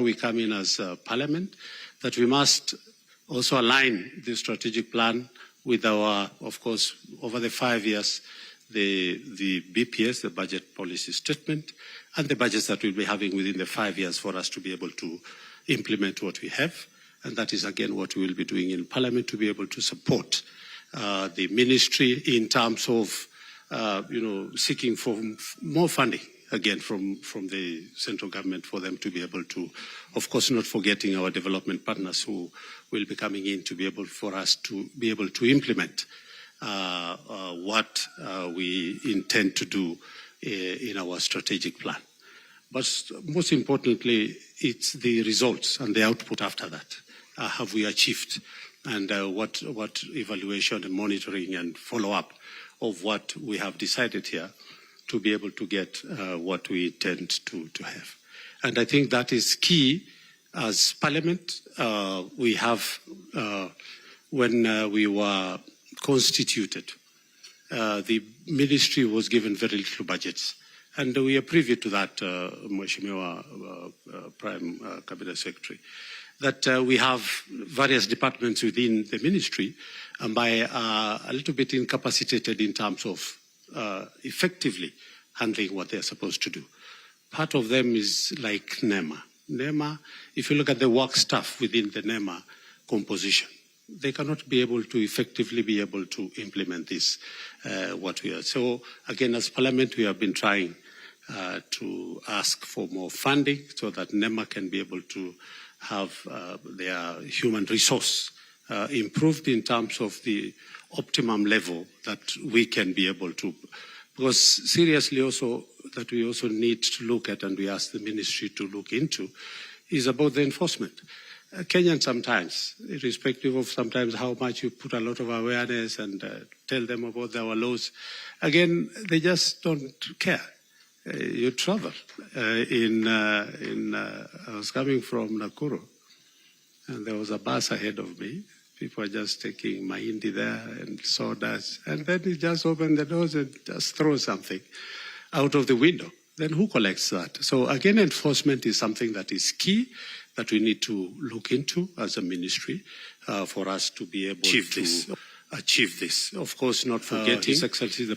we come in as Parliament, that we must also align the strategic plan with our, of course, over the 5 years, the BPS, the budget policy statement, and the budgets that we'll be having within the 5 years for us to be able to implement what we have. And that is, again, what we will be doing in Parliament to be able to support the ministry in terms of, seeking for more funding, again, from the central government for them to be able to, of course, not forgetting our development partners who will be coming in to be able for us to be able to implement what we intend to do in our strategic plan. But most importantly, it's the results and the output after that. Have we achieved? And what evaluation and monitoring and follow-up of what we have decided here to be able to get what we intend to have. And I think that is key as Parliament. We have, when we were constituted, the ministry was given very little budgets. And we are privy to that, Mheshimiwa Prime Cabinet Secretary, that we have various departments within the ministry and by a little bit incapacitated in terms of effectively handling what they're supposed to do. Part of them is like NEMA. NEMA, if you look at the work staff within the NEMA composition, they cannot be able to effectively be able to implement this, what we are. So again, as Parliament, we have been trying to ask for more funding so that NEMA can be able to have their human resource improved in terms of the optimum level that we can be able to. Because seriously also, that we also need to look at, and we ask the ministry to look into, is about the enforcement. Kenyans sometimes, irrespective of sometimes how much you put a lot of awareness and tell them about our laws, again, they just don't care. You travel. I was coming from Nakuru, and there was a bus ahead of me. People were just taking mahindi there and sawdust, and then he just opened the doors and just throw something out of the window. Then who collects that? So again, enforcement is something that is key that we need to look into as a ministry for us to be able to achieve this. Of course, not forgetting His Excellency the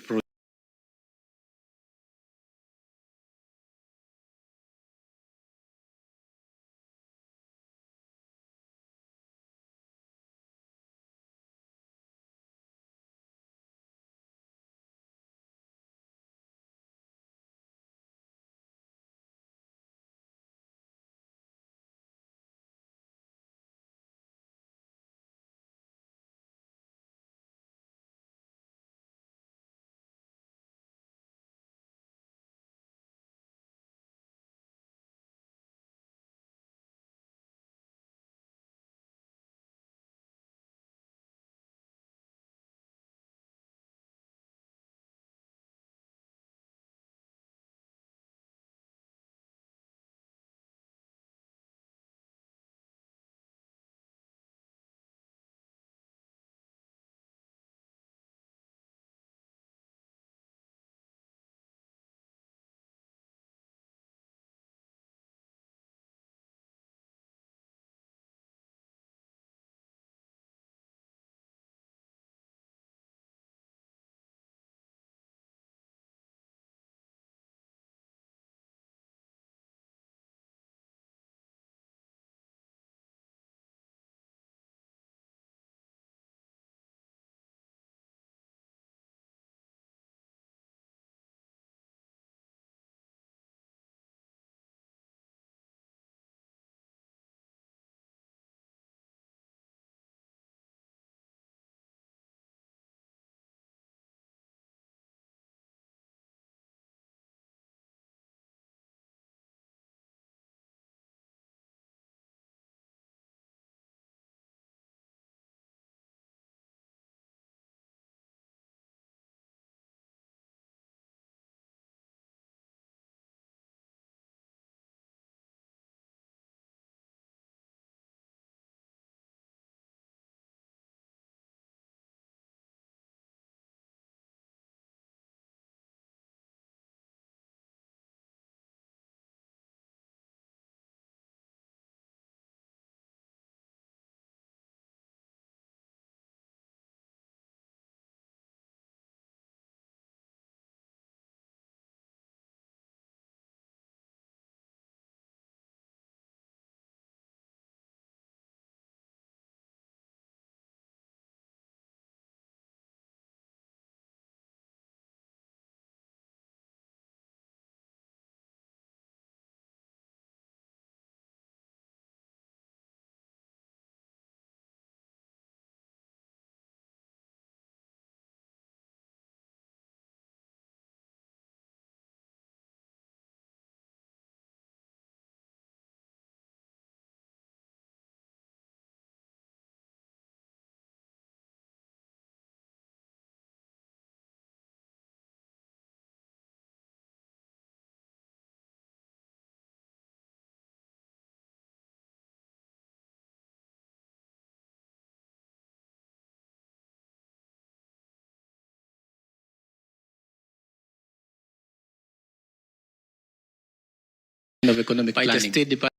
of economic planning. The State Department.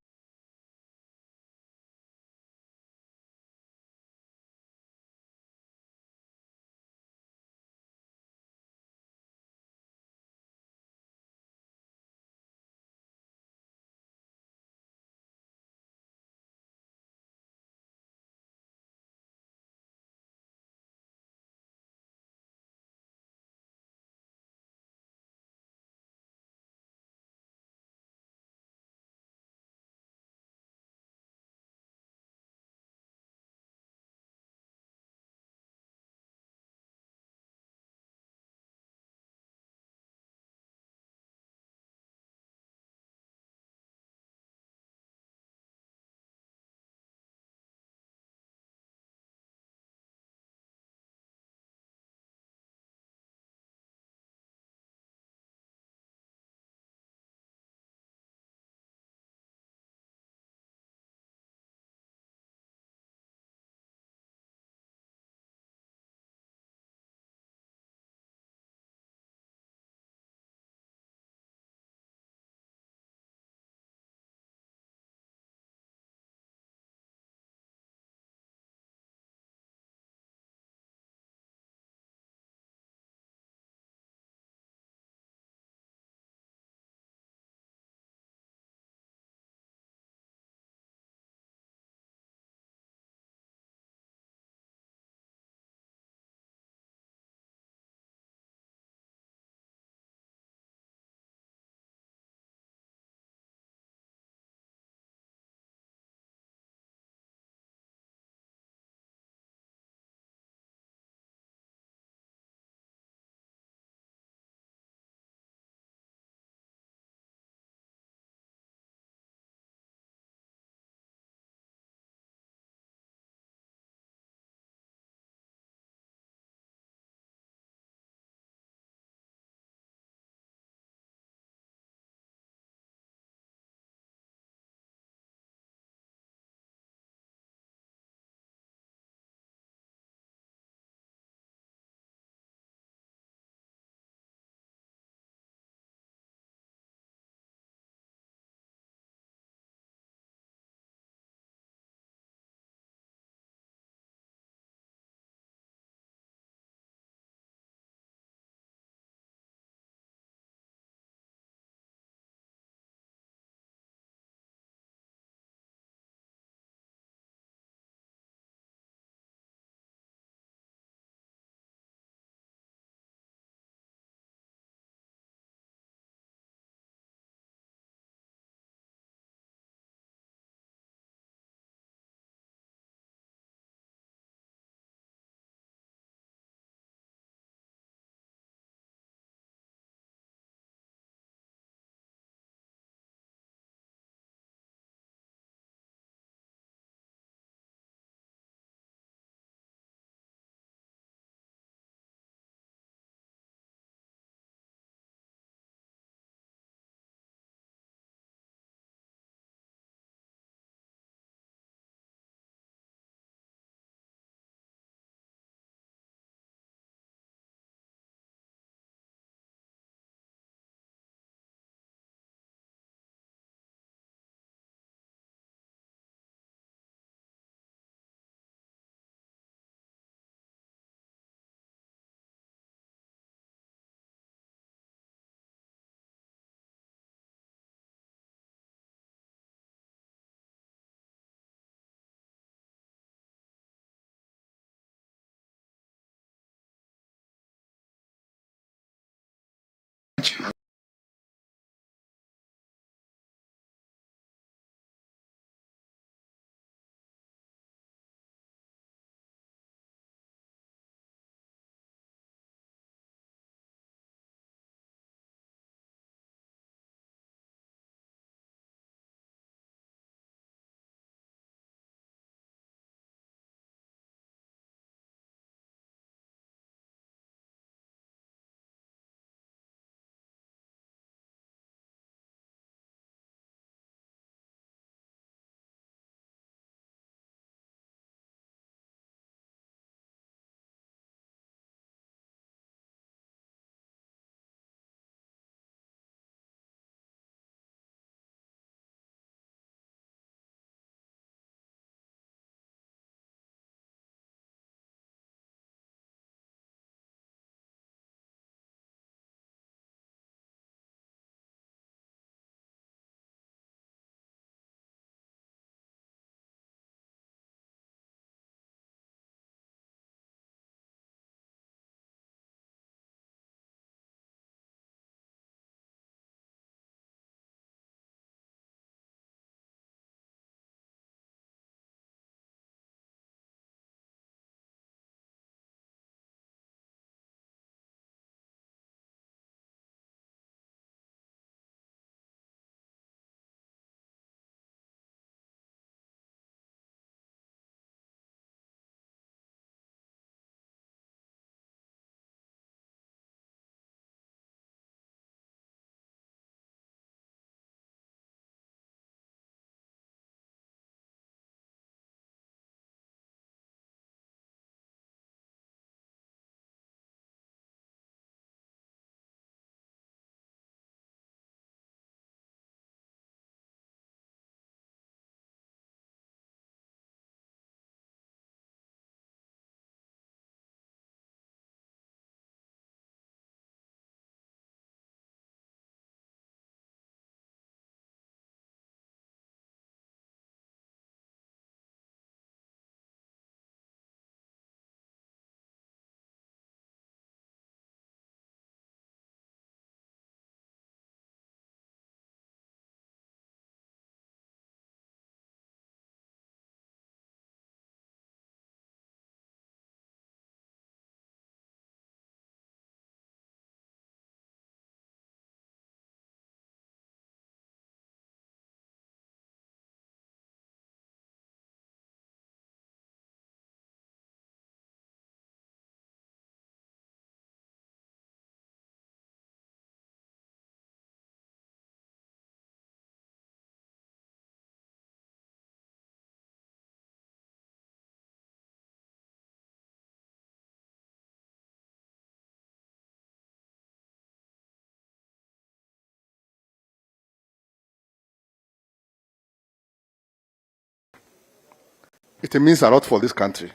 it means a lot for this country.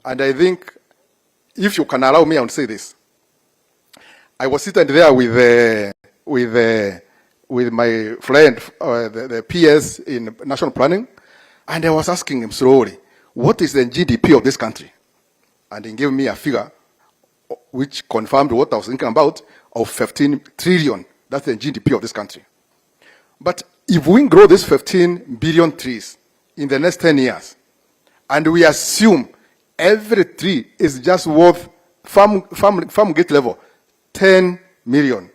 And I think, if you can allow me, I will say this. I was sitting there with my friend, the PS in national planning, and I was asking him slowly, what is the GDP of this country? And he gave me a figure which confirmed what I was thinking about, of 15 trillion. That's the GDP of this country. But if we grow this 15 billion trees in the next 10 years, and we assume every tree is just worth, farm gate level, 10 million.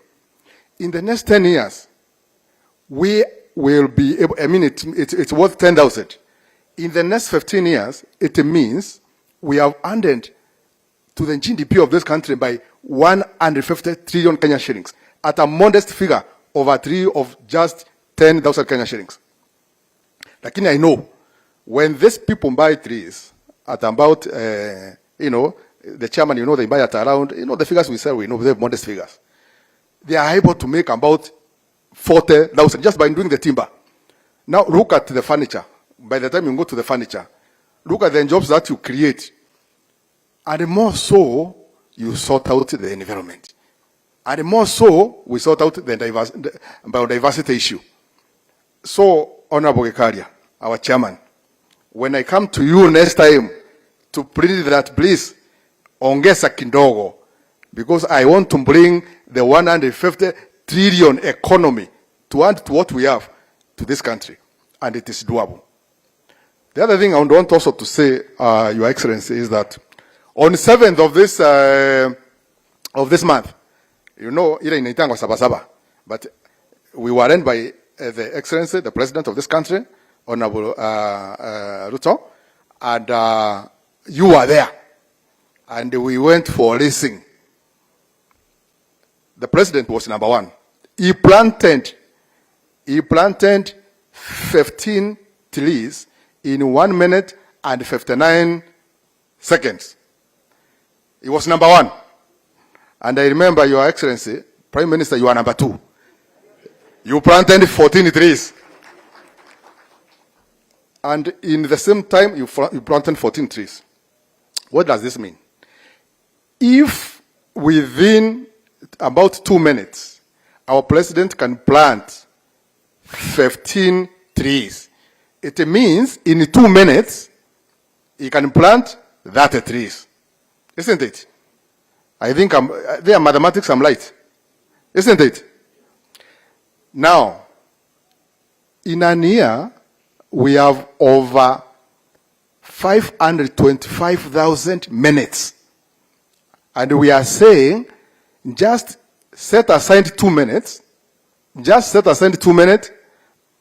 In the next 10 years, we will be able, I mean, it's worth 10,000. In the next 15 years, it means we have added to the GDP of this country by 150 trillion Kenya shillings, at a modest figure of a tree of just 10,000 Kenya shillings. Lakini I know, when these people buy trees at about, the chairman, they buy at around, the figures we sell, we know they're modest figures. They are able to make about 40,000 just by doing the timber. Now look at the furniture. By the time you go to the furniture, look at the jobs that you create. And the more so, you sort out the environment. And the more so, we sort out the biodiversity issue. So, Honorable Gekaria, our chairman, when I come to you next time to plead that, please, ongeza kidogo, because I want to bring the 150 trillion economy to add to what we have to this country, and it is doable. The other thing I want also to say, Your Excellency, is that on the 7th of this month, ile inaitangwa Sabasaba, but we were led by the Excellency, the President of this country, Honorable Ruto, and you were there, and we went for racing. The President was number one. He planted 15 trees in 1 minute and 59 seconds. He was number one. And I remember, Your Excellency, Prime Minister, you are number two. You planted 14 trees. And in the same time, you planted 14 trees. What does this mean? If within about 2 minutes, our president can plant 15 trees, it means in 2 minutes, he can plant 30 trees. Isn't it? I think their mathematics, I'm right. Isn't it? Now, in a year, we have over 525,000 minutes. And we are saying, just set aside 2 minutes,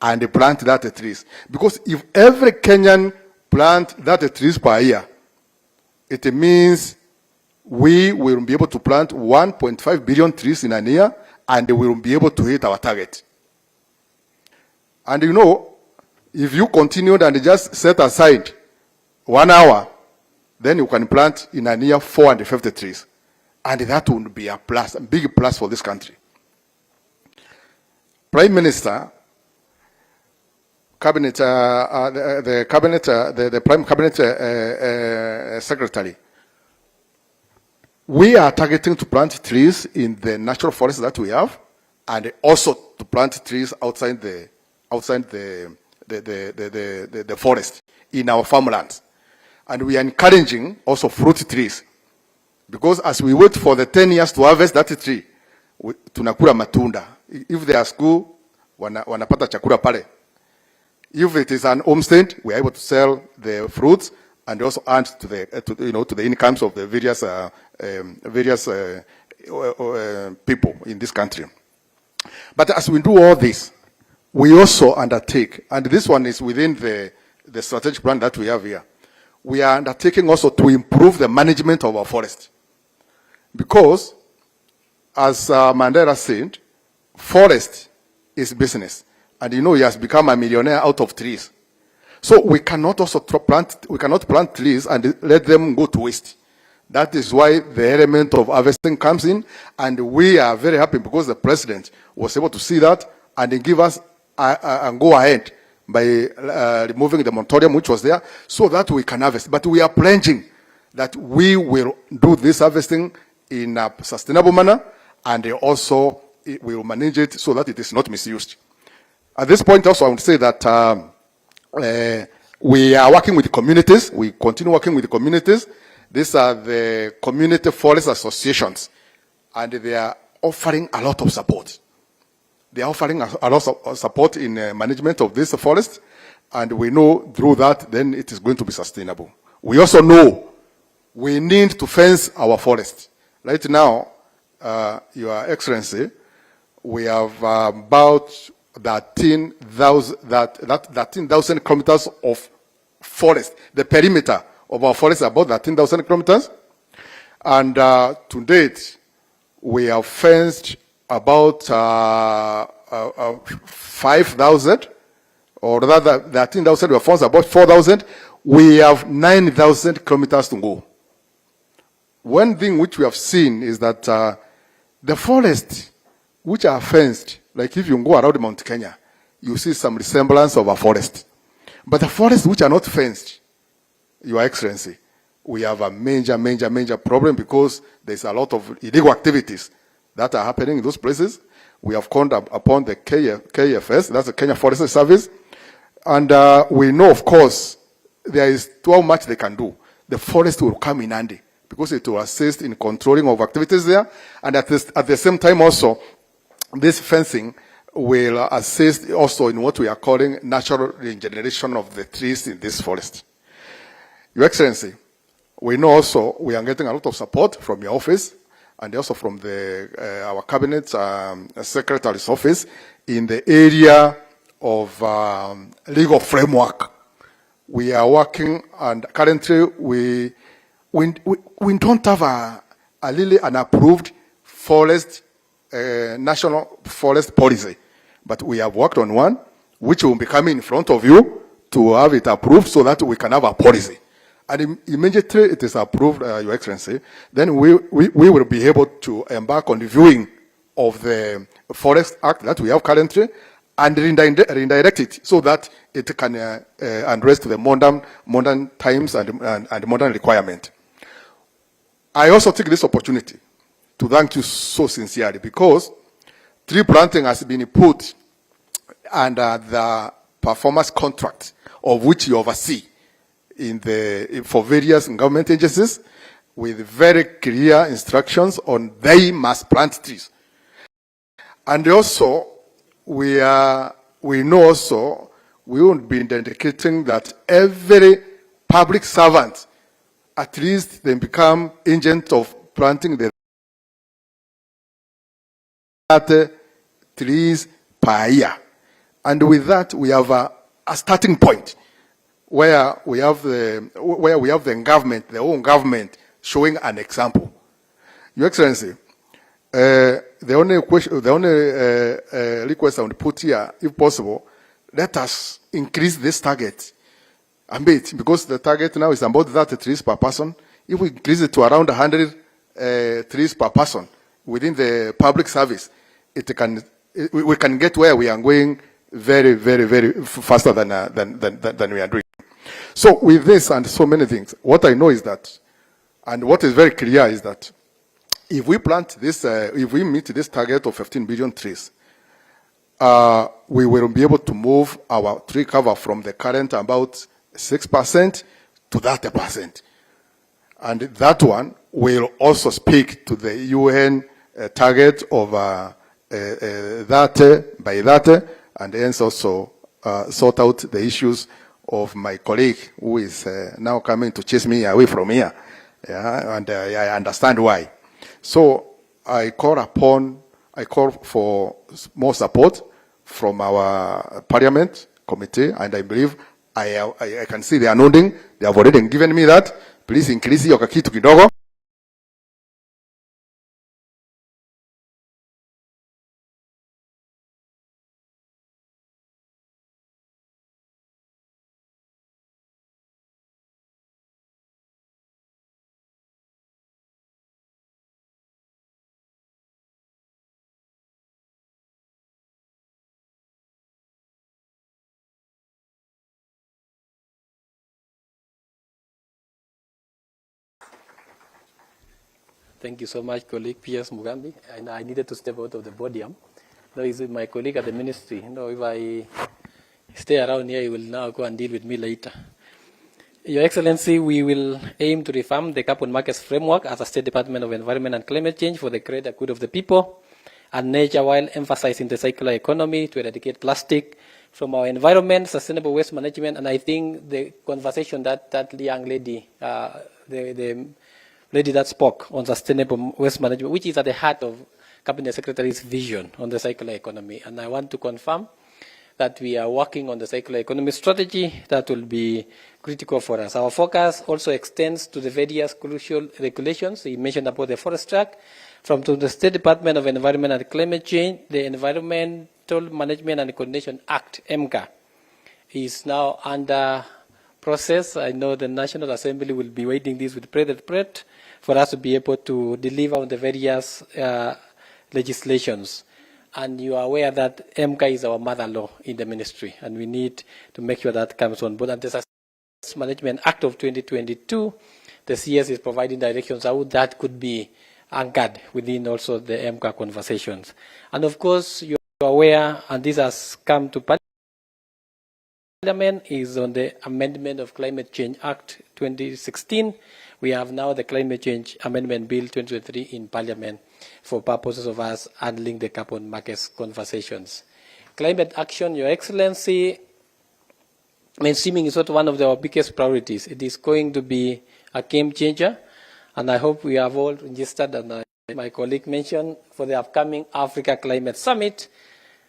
and plant that trees. Because if every Kenyan plant that trees per year, it means we will be able to plant 1.5 billion trees in a year, and we will be able to hit our target. And if you continued and just set aside 1 hour, then you can plant in a year 450 trees. And that would be a plus, a big plus for this country. Prime Minister, Cabinet, the Prime Cabinet Secretary, we are targeting to plant trees in the natural forests that we have, and also to plant trees outside the forest in our farmlands. And we are encouraging also fruit trees, because as we wait for the 10 years to harvest that tree, tunakula matunda. If they are school, wanapata chakula pale. If it is an homestead, we are able to sell the fruits and also add to the incomes of the various people in this country. But as we do all this, we also undertake, and this one is within the strategic plan that we have here, we are undertaking also to improve the management of our forest. Because, as Mandela said, forest is business. And he has become a millionaire out of trees. So we cannot also plant trees and let them go to waste. That is why the element of harvesting comes in, and we are very happy because the president was able to see that and give us a go ahead by removing the moratorium which was there, so that we can harvest. But we are pledging that we will do this harvesting in a sustainable manner, and also we will manage it so that it is not misused. At this point also, I would say that we are working with the communities. We continue working with the communities. These are the community forest associations, and they are offering a lot of support. They are offering a lot of support in management of this forest, and we know through that, then it is going to be sustainable. We also know we need to fence our forest. Right now, Your Excellency, we have about 13,000 kilometers of forest. The perimeter of our forest is about 13,000 kilometers. And to date, we have fenced about 5,000, or rather 13,000, we have fenced about 4,000. We have 9,000 kilometers to go. One thing which we have seen is that the forests which are fenced, like if you go around Mount Kenya, you see some resemblance of a forest. But the forests which are not fenced, Your Excellency, we have a major problem, because there's a lot of illegal activities that are happening in those places. We have called upon the KFS, that's the Kenya Forestry Service, and we know, of course, there is too much they can do. The forest will come in handy, because it will assist in controlling of activities there, and at the same time also, this fencing will assist also in what we are calling natural regeneration of the trees in this forest. Your Excellency, we know also we are getting a lot of support from your office, and also from our cabinet secretary's office in the area of legal framework. We are working, and currently we don't have an approved forest national forest policy, but we have worked on one, which will be coming in front of you to have it approved, so that we can have a policy. And immediately it is approved, Your Excellency, then we will be able to embark on reviewing of the Forest Act that we have currently, and redirect it so that it can address to the modern times and modern requirement. I also take this opportunity to thank you so sincerely, because tree planting has been put under the performance contract of which you oversee for various government agencies, with very clear instructions on they must plant trees. And also, we know also we will be dedicating that every public servant, at least they become agent of planting the trees per year. And with that, we have a starting point where we have the government, the own government, showing an example. Your Excellency, the only request I would put here, if possible, let us increase this target a bit, because the target now is about 30 trees per person. If we increase it to around 100 trees per person within the public service, we can get where we are going very faster than we are doing. So with this and so many things, what I know is that, and what is very clear is that, if we plant this, if we meet this target of 15 billion trees, we will be able to move our tree cover from the current about 6% to 30%. And that one will also speak to the UN target of 30 by 30, and hence also sort out the issues of my colleague who is now coming to chase me away from here. Yeah, and I understand why. So I call for more support from our parliament committee, and I believe I can see they are nodding. They have already given me that. Please increase your kitu kidogo. Thank you so much, colleague PCS Mudavadi. And I needed to step out of the podium. No, he's my colleague at the ministry. If I stay around here, he will now go and deal with me later. Your Excellency, we will aim to reform the carbon markets framework as a State Department of Environment and Climate Change for the greater good of the people and nature, while emphasizing the circular economy to eradicate plastic from our environment, sustainable waste management. And I think the conversation that young lady, the lady that spoke on sustainable waste management, which is at the heart of Cabinet Secretary's vision on the circular economy. And I want to confirm that we are working on the circular economy strategy that will be critical for us. Our focus also extends to the various crucial regulations. You mentioned about the Forestry, from the State Department of Environment and Climate Change. The Environmental Management and Coordination Act, EMCA, is now under process. I know the National Assembly will be waiting this with bated breath for us to be able to deliver on the various legislations. And you are aware that EMCA is our mother law in the ministry, and we need to make sure that comes on board. And the Success Management Act of 2022, the CS is providing directions how that could be anchored within also the EMCA conversations. And of course, you are aware, and this has come to Parliament, is on the amendment of Climate Change Act 2016. We have now the Climate Change Amendment Bill 2023 in Parliament for purposes of us handling the carbon markets conversations. Climate action, Your Excellency, mainstreaming is not one of our biggest priorities. It is going to be a game changer, and I hope we have all registered, and my colleague mentioned, for the upcoming Africa Climate Summit,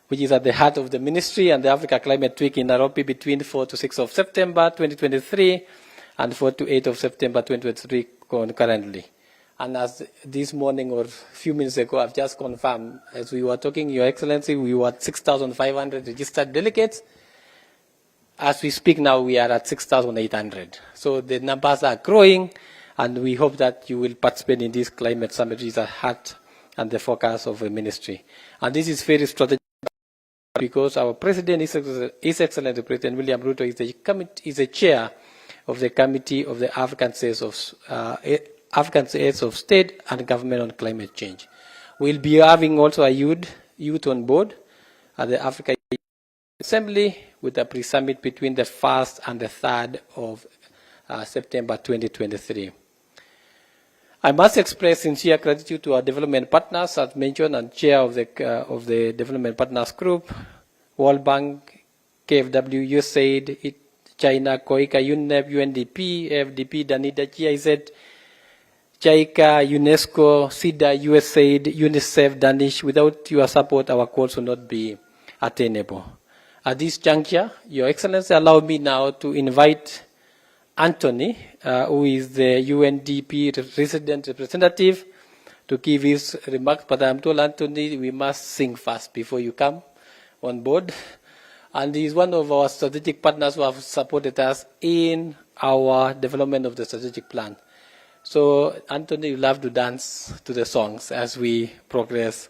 which is at the heart of the ministry, and the Africa Climate Week in Nairobi between 4 to 6 of September 2023 and 4 to 8 of September 2023 concurrently. And as this morning or a few minutes ago, I've just confirmed, as we were talking, Your Excellency, we were at 6,500 registered delegates. As we speak now, we are at 6,800. So the numbers are growing, and we hope that you will participate in this climate summit, which is at heart and the focus of the ministry. And this is very strategic because our President, His Excellency President William Ruto, is the chair of the Committee of the African Heads of State and Government on Climate Change. We'll be having also a youth on board at the Africa Assembly with a pre-summit between the 1st and the 3rd of September 2023. I must express sincere gratitude to our development partners, as mentioned, and chair of the Development Partners Group, World Bank, KfW, USAID, China, COICA, UNEP, UNDP, FDP, Danida, GIZ, JICA, UNESCO, SIDA, USAID, UNICEF, Danish. Without your support, our goals will not be attainable. At this juncture, Your Excellency, allow me now to invite Anthony, who is the UNDP resident representative, to give his remarks. But I'm told, Anthony, we must sing first before you come on board. And he's one of our strategic partners who have supported us in our development of the strategic plan. So, Anthony, you'll have to dance to the songs as we progress.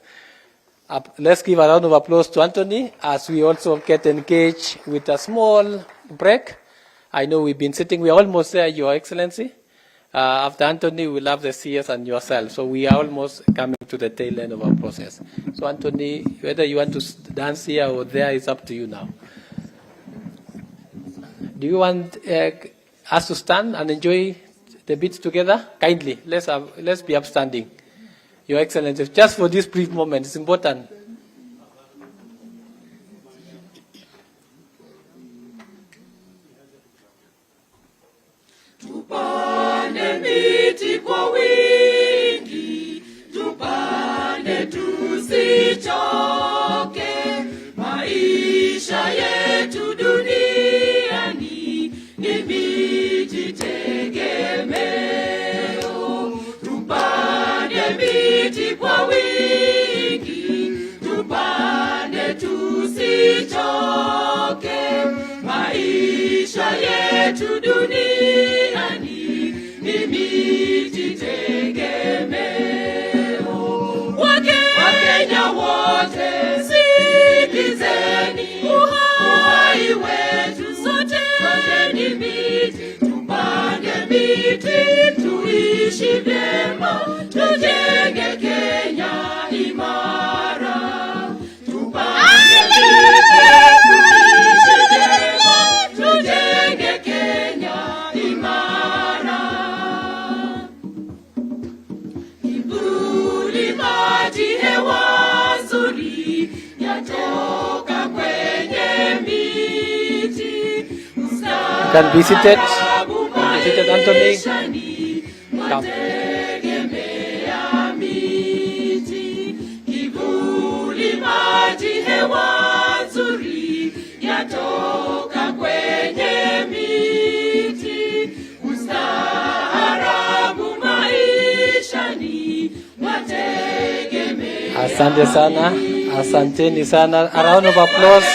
Let's give a round of applause to Anthony as we also get engaged with a small break. I know we've been sitting, we are almost there, Your Excellency. After Anthony, we'll have the CS and yourself. So we are almost coming to the tail end of our process. So Anthony, whether you want to dance here or there is up to you now. Do you want us to stand and enjoy the beats together? Kindly, let's be upstanding. Your Excellency, just for this brief moment, it's important. Tupande miti kwa wingi, tupande tusichoke, maisha yetu duniani ni miti tegemeo. Tupande miti kwa wingi, tupande tusichoke, maisha yetu duniani ni miti tegemeo. Wakenya wote sikizeni, uhai wetu sote ni miti. Tupande miti tuishi vyema, can be seated. Be seated, Anthony. Come. Tegemea miti, kivuli, maji, hewa nzuri yatoka kwenye miti. Ustaarabu maishani wategemea. Asante sana. Asanteni sana. A round of applause.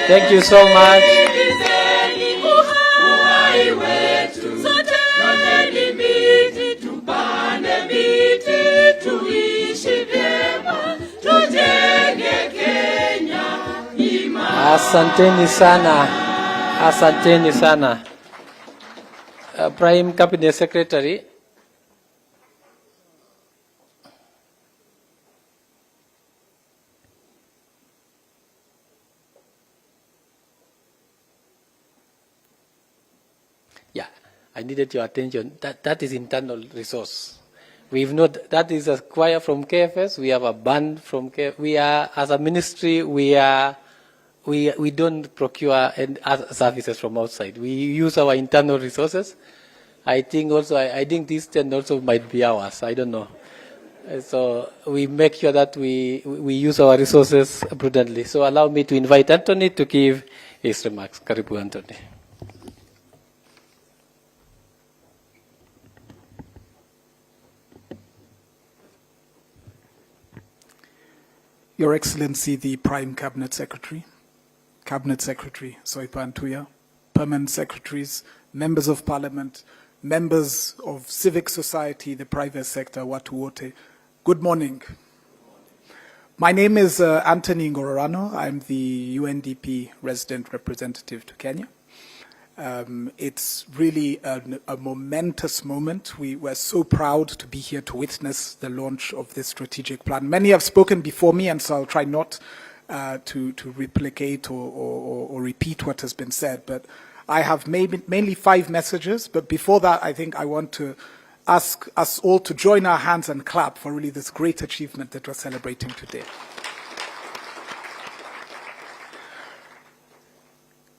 Thank you so much. Asanteni sana. Asanteni sana. Prime Cabinet Secretary. Yeah, I needed your attention. That is internal resource. We've not, that is a choir from KFS. We have a band from KFS. We are, as a ministry, we don't procure services from outside. We use our internal resources. I think also, I think this 10 also might be ours. I don't know. So we make sure that we use our resources prudently. So allow me to invite Anthony to give his remarks. Karibu, Anthony. Your Excellency, the Prime Cabinet Secretary Soipan Tuya, Permanent Secretaries, Members of Parliament, members of civic society, the private sector, watu wote, good morning. My name is Anthony Gorano. I'm the UNDP resident representative to Kenya. It's really a momentous moment. We were so proud to be here to witness the launch of this strategic plan. Many have spoken before me, and so I'll try not to replicate or repeat what has been said. But I have mainly 5 messages. But before that, I think I want to ask us all to join our hands and clap for really this great achievement that we're celebrating today.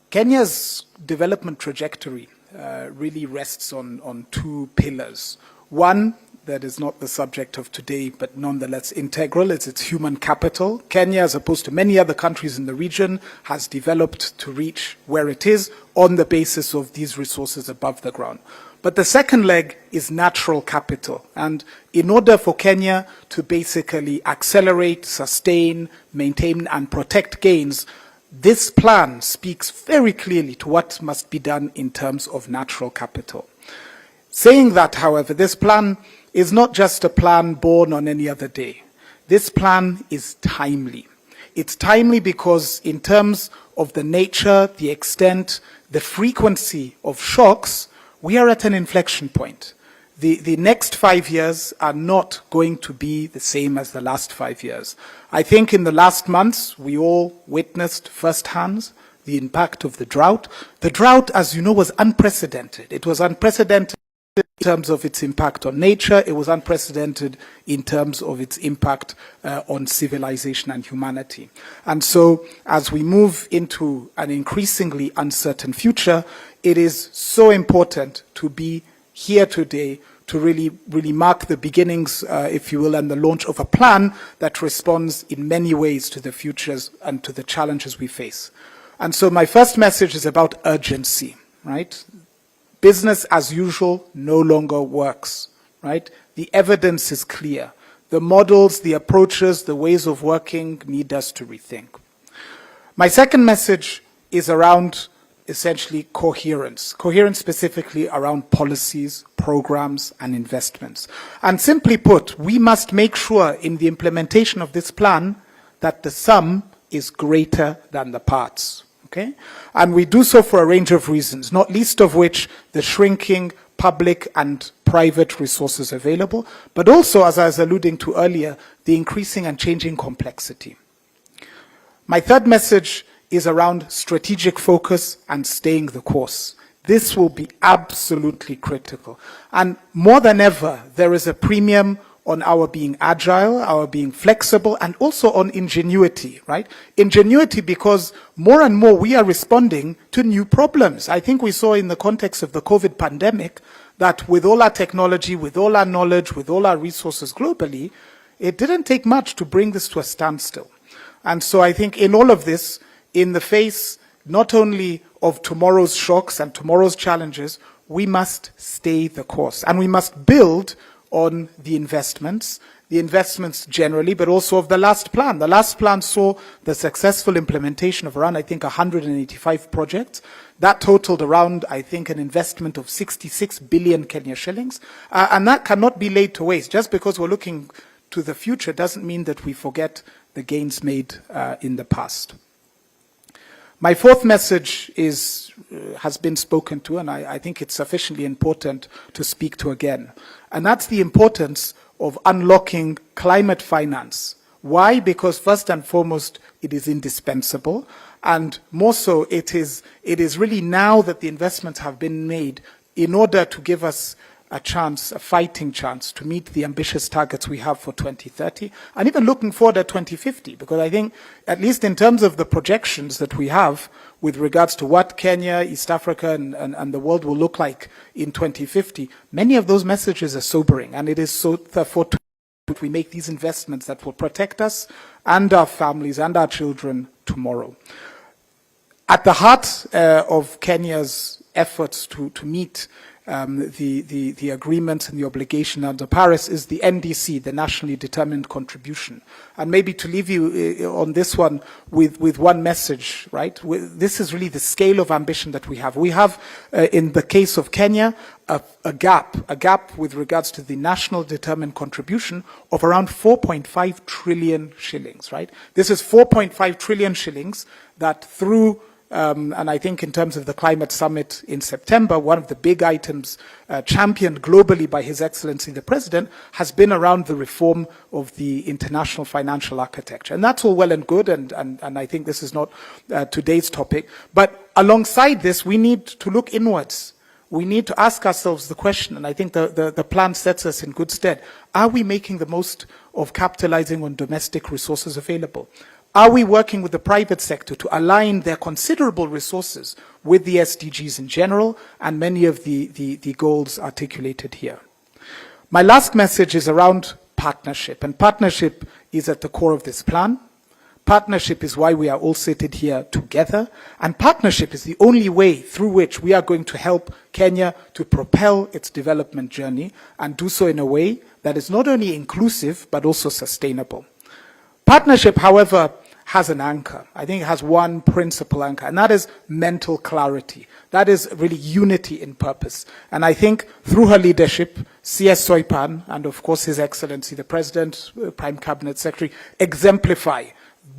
Kenya's development trajectory really rests on 2 pillars. One that is not the subject of today, but nonetheless integral, is its human capital. Kenya, as opposed to many other countries in the region, has developed to reach where it is on the basis of these resources above the ground. But the second leg is natural capital. And in order for Kenya to basically accelerate, sustain, maintain, and protect gains, this plan speaks very clearly to what must be done in terms of natural capital. Saying that, however, this plan is not just a plan born on any other day. This plan is timely. It's timely because in terms of the nature, the extent, the frequency of shocks, we are at an inflection point. The next 5 years are not going to be the same as the last 5 years. I think in the last months, we all witnessed firsthand the impact of the drought. The drought, as you know, was unprecedented. It was unprecedented in terms of its impact on nature. It was unprecedented in terms of its impact on civilization and humanity. And so, as we move into an increasingly uncertain future, it is so important to be here today to really mark the beginnings, if you will, and the launch of a plan that responds in many ways to the futures and to the challenges we face. And so my first message is about urgency, right? Business as usual no longer works, right? The evidence is clear. The models, the approaches, the ways of working need us to rethink. My second message is around essentially coherence. Coherence specifically around policies, programs, and investments. And simply put, we must make sure in the implementation of this plan that the sum is greater than the parts. Okay? And we do so for a range of reasons, not least of which the shrinking public and private resources available, but also, as I was alluding to earlier, the increasing and changing complexity. My third message is around strategic focus and staying the course. This will be absolutely critical. And more than ever, there is a premium on our being agile, our being flexible, and also on ingenuity, right? Ingenuity because more and more we are responding to new problems. I think we saw in the context of the COVID pandemic that with all our technology, with all our knowledge, with all our resources globally, it didn't take much to bring this to a standstill. And so I think in all of this, in the face not only of tomorrow's shocks and tomorrow's challenges, we must stay the course. And we must build on the investments generally, but also of the last plan. The last plan saw the successful implementation of around, I think, 185 projects. That totaled around, I think, an investment of 66 billion Kenya shillings. And that cannot be laid to waste. Just because we're looking to the future doesn't mean that we forget the gains made in the past. My fourth message has been spoken to, and I think it's sufficiently important to speak to again. And that's the importance of unlocking climate finance. Why? Because first and foremost, it is indispensable. And more so, it is really now that the investments have been made in order to give us a chance, a fighting chance, to meet the ambitious targets we have for 2030, and even looking forward at 2050, because I think, at least in terms of the projections that we have with regards to what Kenya, East Africa, and the world will look like in 2050, many of those messages are sobering, and it is so therefore that we make these investments that will protect us and our families and our children tomorrow. At the heart of Kenya's efforts to meet the agreements and the obligation under Paris is the NDC, the Nationally Determined Contribution. And maybe to leave you on this one with one message, right? This is really the scale of ambition that we have. We have, in the case of Kenya, a gap with regards to the National Determined Contribution of around 4.5 trillion shillings, right? This is 4.5 trillion shillings that through and I think in terms of the climate summit in September, one of the big items championed globally by His Excellency the President has been around the reform of the international financial architecture. And that's all well and good, and I think this is not today's topic. But alongside this, we need to look inwards. We need to ask ourselves the question, and I think the plan sets us in good stead. Are we making the most of capitalizing on domestic resources available? Are we working with the private sector to align their considerable resources with the SDGs in general and many of the goals articulated here? My last message is around partnership, and partnership is at the core of this plan. Partnership is why we are all seated here together, and partnership is the only way through which we are going to help Kenya to propel its development journey and do so in a way that is not only inclusive but also sustainable. Partnership, however, has an anchor. I think it has one principal anchor, and that is mental clarity. That is really unity in purpose. And I think through her leadership, CS Soipan, and of course His Excellency the President, Prime Cabinet Secretary, exemplify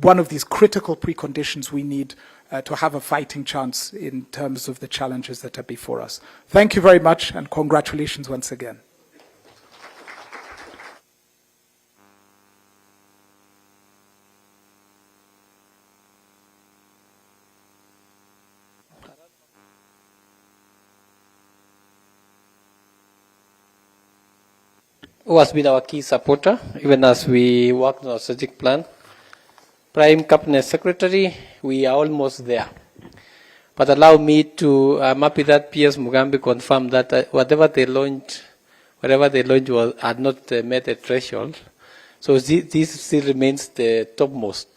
one of these critical preconditions we need to have a fighting chance in terms of the challenges that are before us. Thank you very much, and congratulations once again. Who has been our key supporter, even as we worked on our strategic plan. Prime Cabinet Secretary, we are almost there. But allow me to, I'm happy that PS Mugambi confirmed that whatever they launched had not met a threshold. So this still remains the topmost.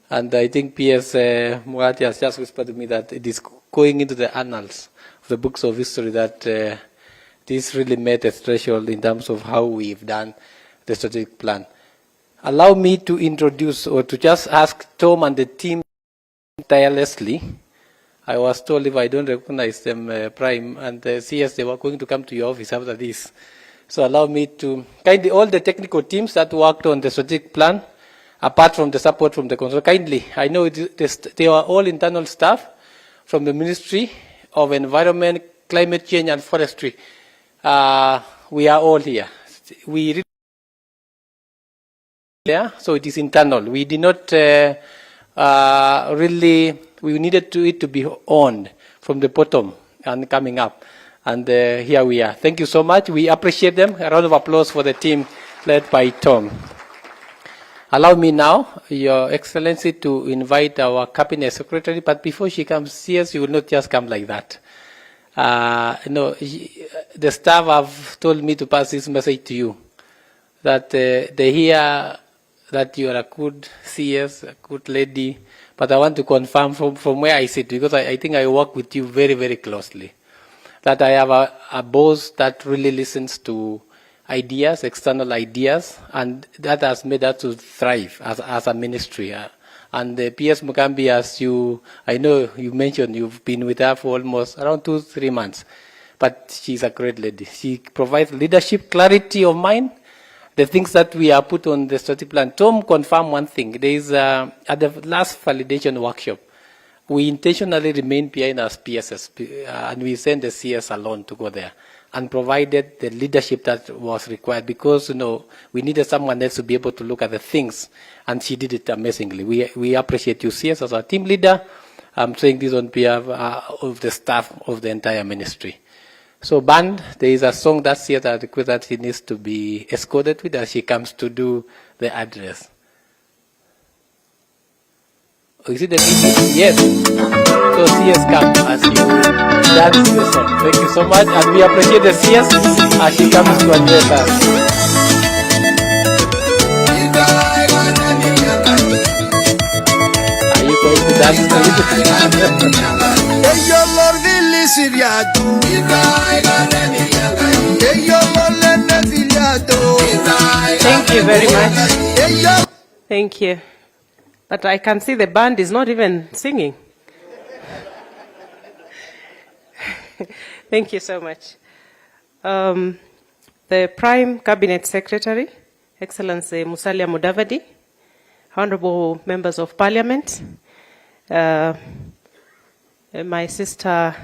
And I think PS Mugati has just whispered to me that it is going into the annals of the books of history that this really met a threshold in terms of how we've done the strategic plan. Allow me to introduce or to just ask Tom and the team tirelessly. I was told if I don't recognize them, Prime and CS, they were going to come to your office after this. So allow me to kindly, all the technical teams that worked on the strategic plan, apart from the support from the council, kindly, I know they are all internal staff from the Ministry of Environment, Climate Change and Forestry. We are all here. We really there, so it is internal. We did not we needed it to be owned from the bottom and coming up. And here we are. Thank you so much. We appreciate them. A round of applause for the team led by Tom. Allow me now, Your Excellency, to invite our Cabinet Secretary, but before she comes, CS, you will not just come like that. The staff have told me to pass this message to you, that they hear that you are a good CS, a good lady, but I want to confirm from where I sit, because I think I work with you very, very closely, that I have a boss that really listens to ideas, external ideas, and that has made us to thrive as a ministry. And PS Mugambi, as I know you mentioned, you've been with her for almost around 2-3 months, but she's a great lady. She provides leadership, clarity of mind, the things that we are put on the strategic plan. Tom confirmed one thing. There is, at the last validation workshop, we intentionally remained behind as PSS, and we sent the CS alone to go there, and provided the leadership that was required, because we needed someone else to be able to look at the things, and she did it amazingly. We appreciate you, CS, as our team leader. I'm saying this on behalf of the staff of the entire ministry. So, band, there is a song that CS requests that she needs to be escorted with as she comes to do the address. Oh, is it the meeting? Yes. So CS come as you dance the song. Thank you so much, and we appreciate the CS as she comes to address us. Are you going to dance a little? Thank you very much. Thank you. But I can see the band is not even singing. Thank you so much. The Prime Cabinet Secretary, Excellency Musalia Mudavadi, Honorable Members of Parliament, my sister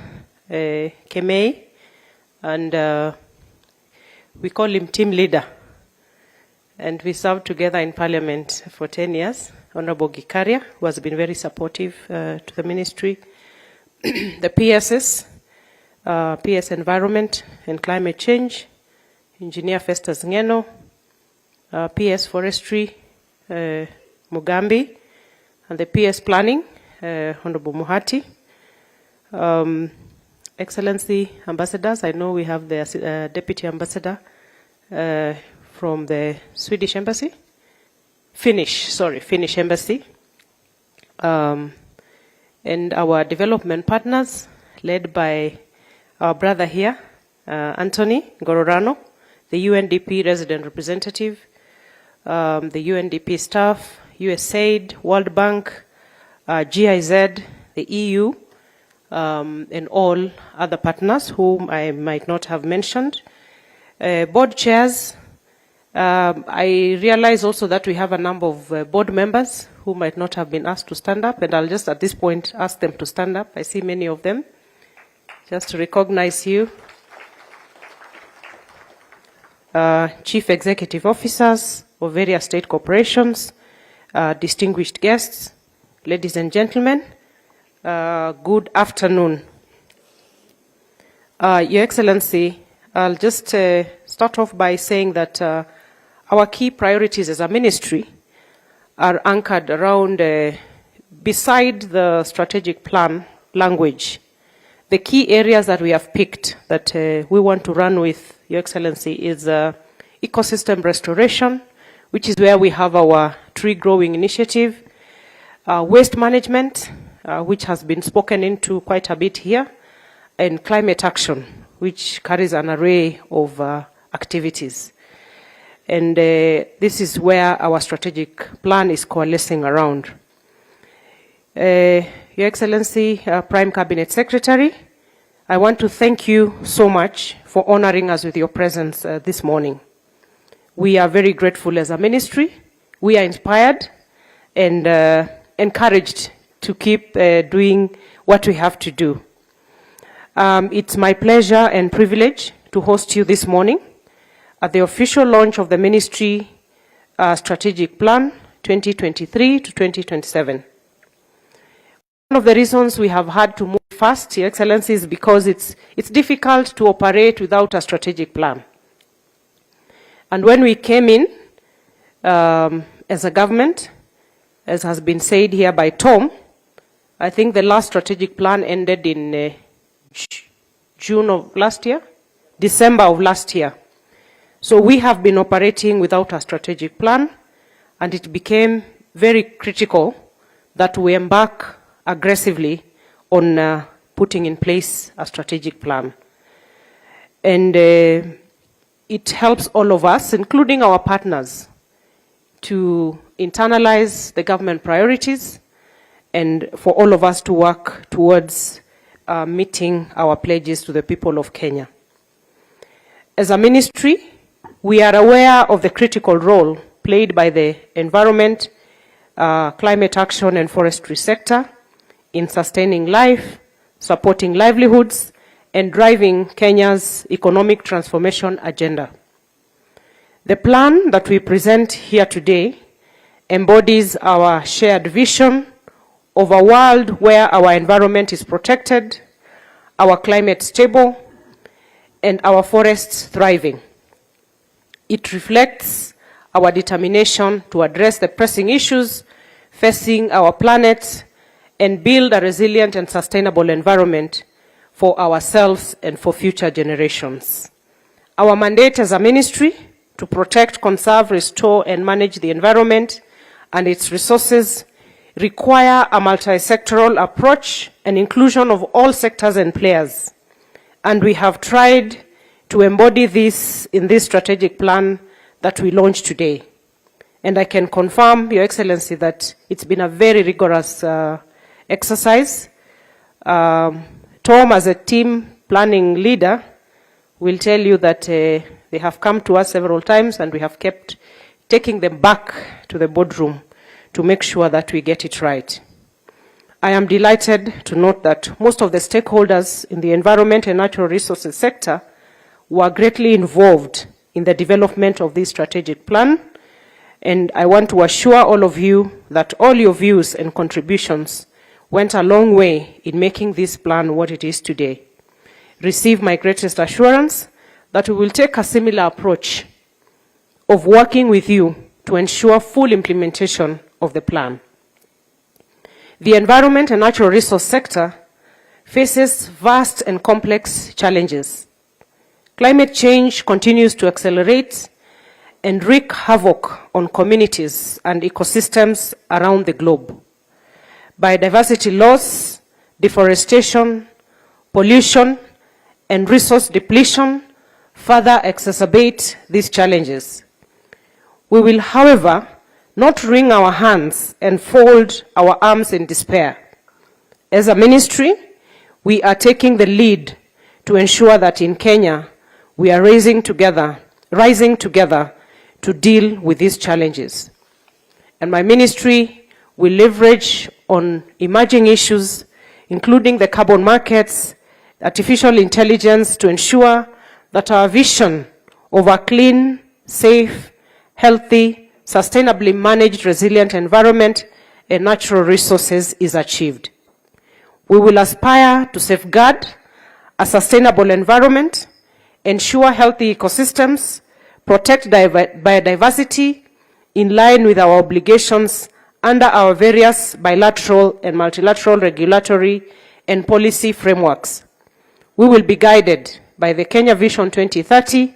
Kemei, and we call him team leader. And we served together in Parliament for 10 years. Honorable Gikaria, who has been very supportive to the ministry. The PSS, PS Environment and Climate Change, Engineer Festus Ngeno, PS Forestry, Mugambi, and the PS Planning, Honorable Muhati. Excellency Ambassadors, I know we have the Deputy Ambassador from the Swedish Embassy. Finnish Embassy. And our development partners, led by our brother here, Anthony Gorano, the UNDP resident representative, the UNDP staff, USAID, World Bank, GIZ, the EU, and all other partners whom I might not have mentioned. Board chairs, I realize also that we have a number of board members who might not have been asked to stand up, and I'll just at this point ask them to stand up. I see many of them, just to recognize you. Chief executive officers of various state corporations, distinguished guests, ladies and gentlemen, good afternoon. Your Excellency, I'll just start off by saying that our key priorities as a ministry are anchored around, beside the strategic plan language, the key areas that we have picked that we want to run with, Your Excellency, is ecosystem restoration, which is where we have our tree growing initiative, waste management, which has been spoken into quite a bit here, and climate action, which carries an array of activities. And this is where our strategic plan is coalescing around. Your Excellency, Prime Cabinet Secretary, I want to thank you so much for honoring us with your presence this morning. We are very grateful as a ministry. We are inspired and encouraged to keep doing what we have to do. It's my pleasure and privilege to host you this morning at the official launch of the Ministry Strategic Plan 2023 to 2027. One of the reasons we have had to move fast, Your Excellency, is because it's difficult to operate without a strategic plan. And when we came in as a government, as has been said here by Tom, I think the last strategic plan ended in June of last year, December of last year. So we have been operating without a strategic plan, and it became very critical that we embark aggressively on putting in place a strategic plan. And it helps all of us, including our partners, to internalize the government priorities and for all of us to work towards meeting our pledges to the people of Kenya. As a ministry, we are aware of the critical role played by the environment, climate action and forestry sector in sustaining life, supporting livelihoods, and driving Kenya's economic transformation agenda. The plan that we present here today embodies our shared vision of a world where our environment is protected, our climate stable, and our forests thriving. It reflects our determination to address the pressing issues facing our planet and build a resilient and sustainable environment for ourselves and for future generations. Our mandate as a ministry to protect, conserve, restore, and manage the environment and its resources require a multi-sectoral approach and inclusion of all sectors and players. And we have tried to embody this in this strategic plan that we launched today. And I can confirm, Your Excellency, that it's been a very rigorous exercise. Tom, as a team planning leader, will tell you that they have come to us several times and we have kept taking them back to the boardroom to make sure that we get it right. I am delighted to note that most of the stakeholders in the environment and natural resources sector were greatly involved in the development of this strategic plan, and I want to assure all of you that all your views and contributions went a long way in making this plan what it is today. Receive my greatest assurance that we will take a similar approach of working with you to ensure full implementation of the plan. The environment and natural resource sector faces vast and complex challenges. Climate change continues to accelerate and wreak havoc on communities and ecosystems around the globe. Biodiversity loss, deforestation, pollution, and resource depletion further exacerbate these challenges. We will, however, not wring our hands and fold our arms in despair. As a ministry, we are taking the lead to ensure that in Kenya, we are rising together to deal with these challenges. And my ministry will leverage on emerging issues, including the carbon markets, artificial intelligence, to ensure that our vision of a clean, safe, healthy, sustainably managed, resilient environment and natural resources is achieved. We will aspire to safeguard a sustainable environment, ensure healthy ecosystems, protect biodiversity in line with our obligations under our various bilateral and multilateral regulatory and policy frameworks. We will be guided by the Kenya Vision 2030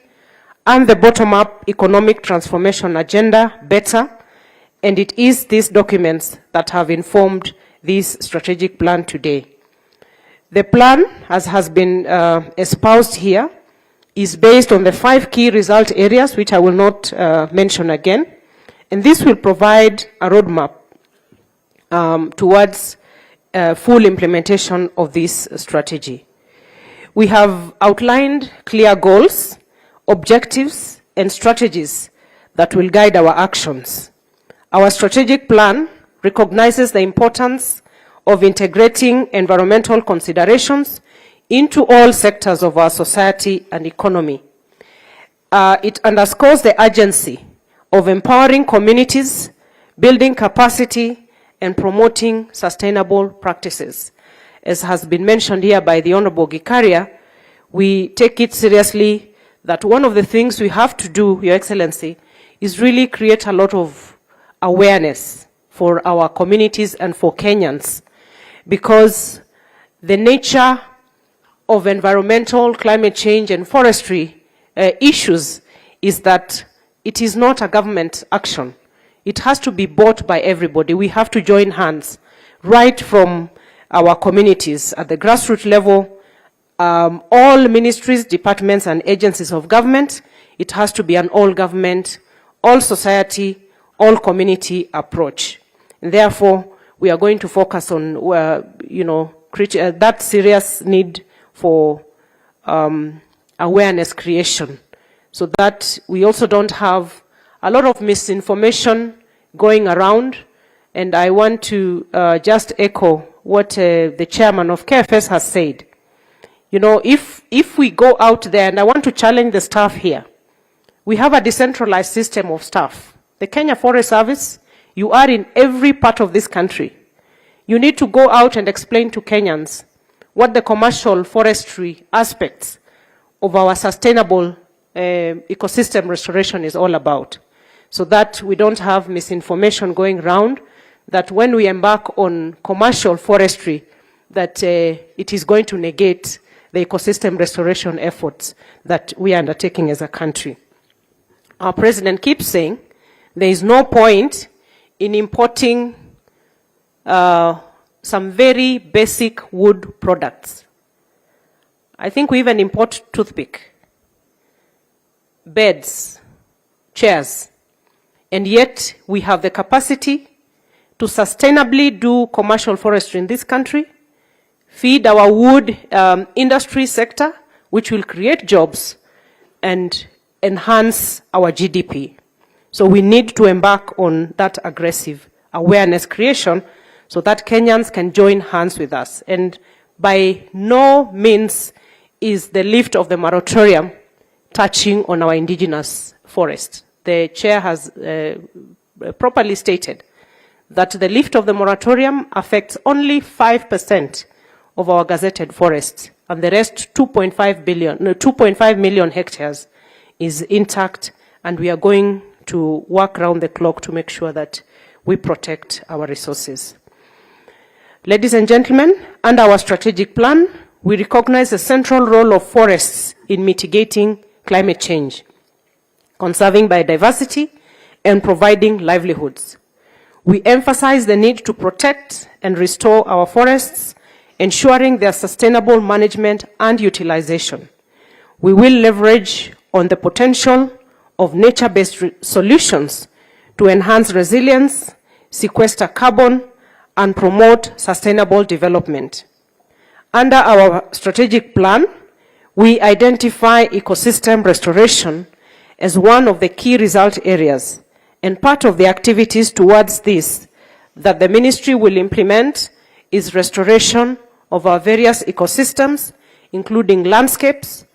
and the bottom-up economic transformation agenda better, and it is these documents that have informed this strategic plan today. The plan, as has been espoused here, is based on the 5 key result areas, which I will not mention again, and this will provide a roadmap towards full implementation of this strategy. We have outlined clear goals, objectives, and strategies that will guide our actions. Our strategic plan recognizes the importance of integrating environmental considerations into all sectors of our society and economy. It underscores the urgency of empowering communities, building capacity, and promoting sustainable practices. As has been mentioned here by the Honorable Gikaria, we take it seriously that one of the things we have to do, Your Excellency, is really create a lot of awareness for our communities and for Kenyans, because the nature of environmental, climate change, and forestry issues is that it is not a government action. It has to be bought by everybody. We have to join hands right from our communities at the grassroots level. All ministries, departments, and agencies of government, it has to be an all-government, all-society, all-community approach. And therefore, we are going to focus on, that serious need for awareness creation, so that we also don't have a lot of misinformation going around. And I want to just echo what the chairman of KFS has said. You know, if we go out there, and I want to challenge the staff here, we have a decentralized system of staff. The Kenya Forest Service, you are in every part of this country. You need to go out and explain to Kenyans what the commercial forestry aspects of our sustainable ecosystem restoration is all about, so that we don't have misinformation going around, that when we embark on commercial forestry, that it is going to negate the ecosystem restoration efforts that we are undertaking as a country. Our president keeps saying there is no point in importing some very basic wood products. I think we even import toothpick, beds, chairs, and yet we have the capacity to sustainably do commercial forestry in this country, feed our wood industry sector, which will create jobs and enhance our GDP. So we need to embark on that aggressive awareness creation so that Kenyans can join hands with us. And by no means is the lift of the moratorium touching on our indigenous forest. The chair has properly stated that the lift of the moratorium affects only 5% of our gazetted forests, and the rest 2.5 million hectares is intact, and we are going to work around the clock to make sure that we protect our resources. Ladies and gentlemen, under our strategic plan, we recognize the central role of forests in mitigating climate change, conserving biodiversity, and providing livelihoods. We emphasize the need to protect and restore our forests, ensuring their sustainable management and utilization. We will leverage on the potential of nature-based solutions to enhance resilience, sequester carbon, and promote sustainable development. Under our strategic plan, we identify ecosystem restoration as one of the key result areas, and part of the activities towards this that the ministry will implement is restoration of our various ecosystems, including landscapes,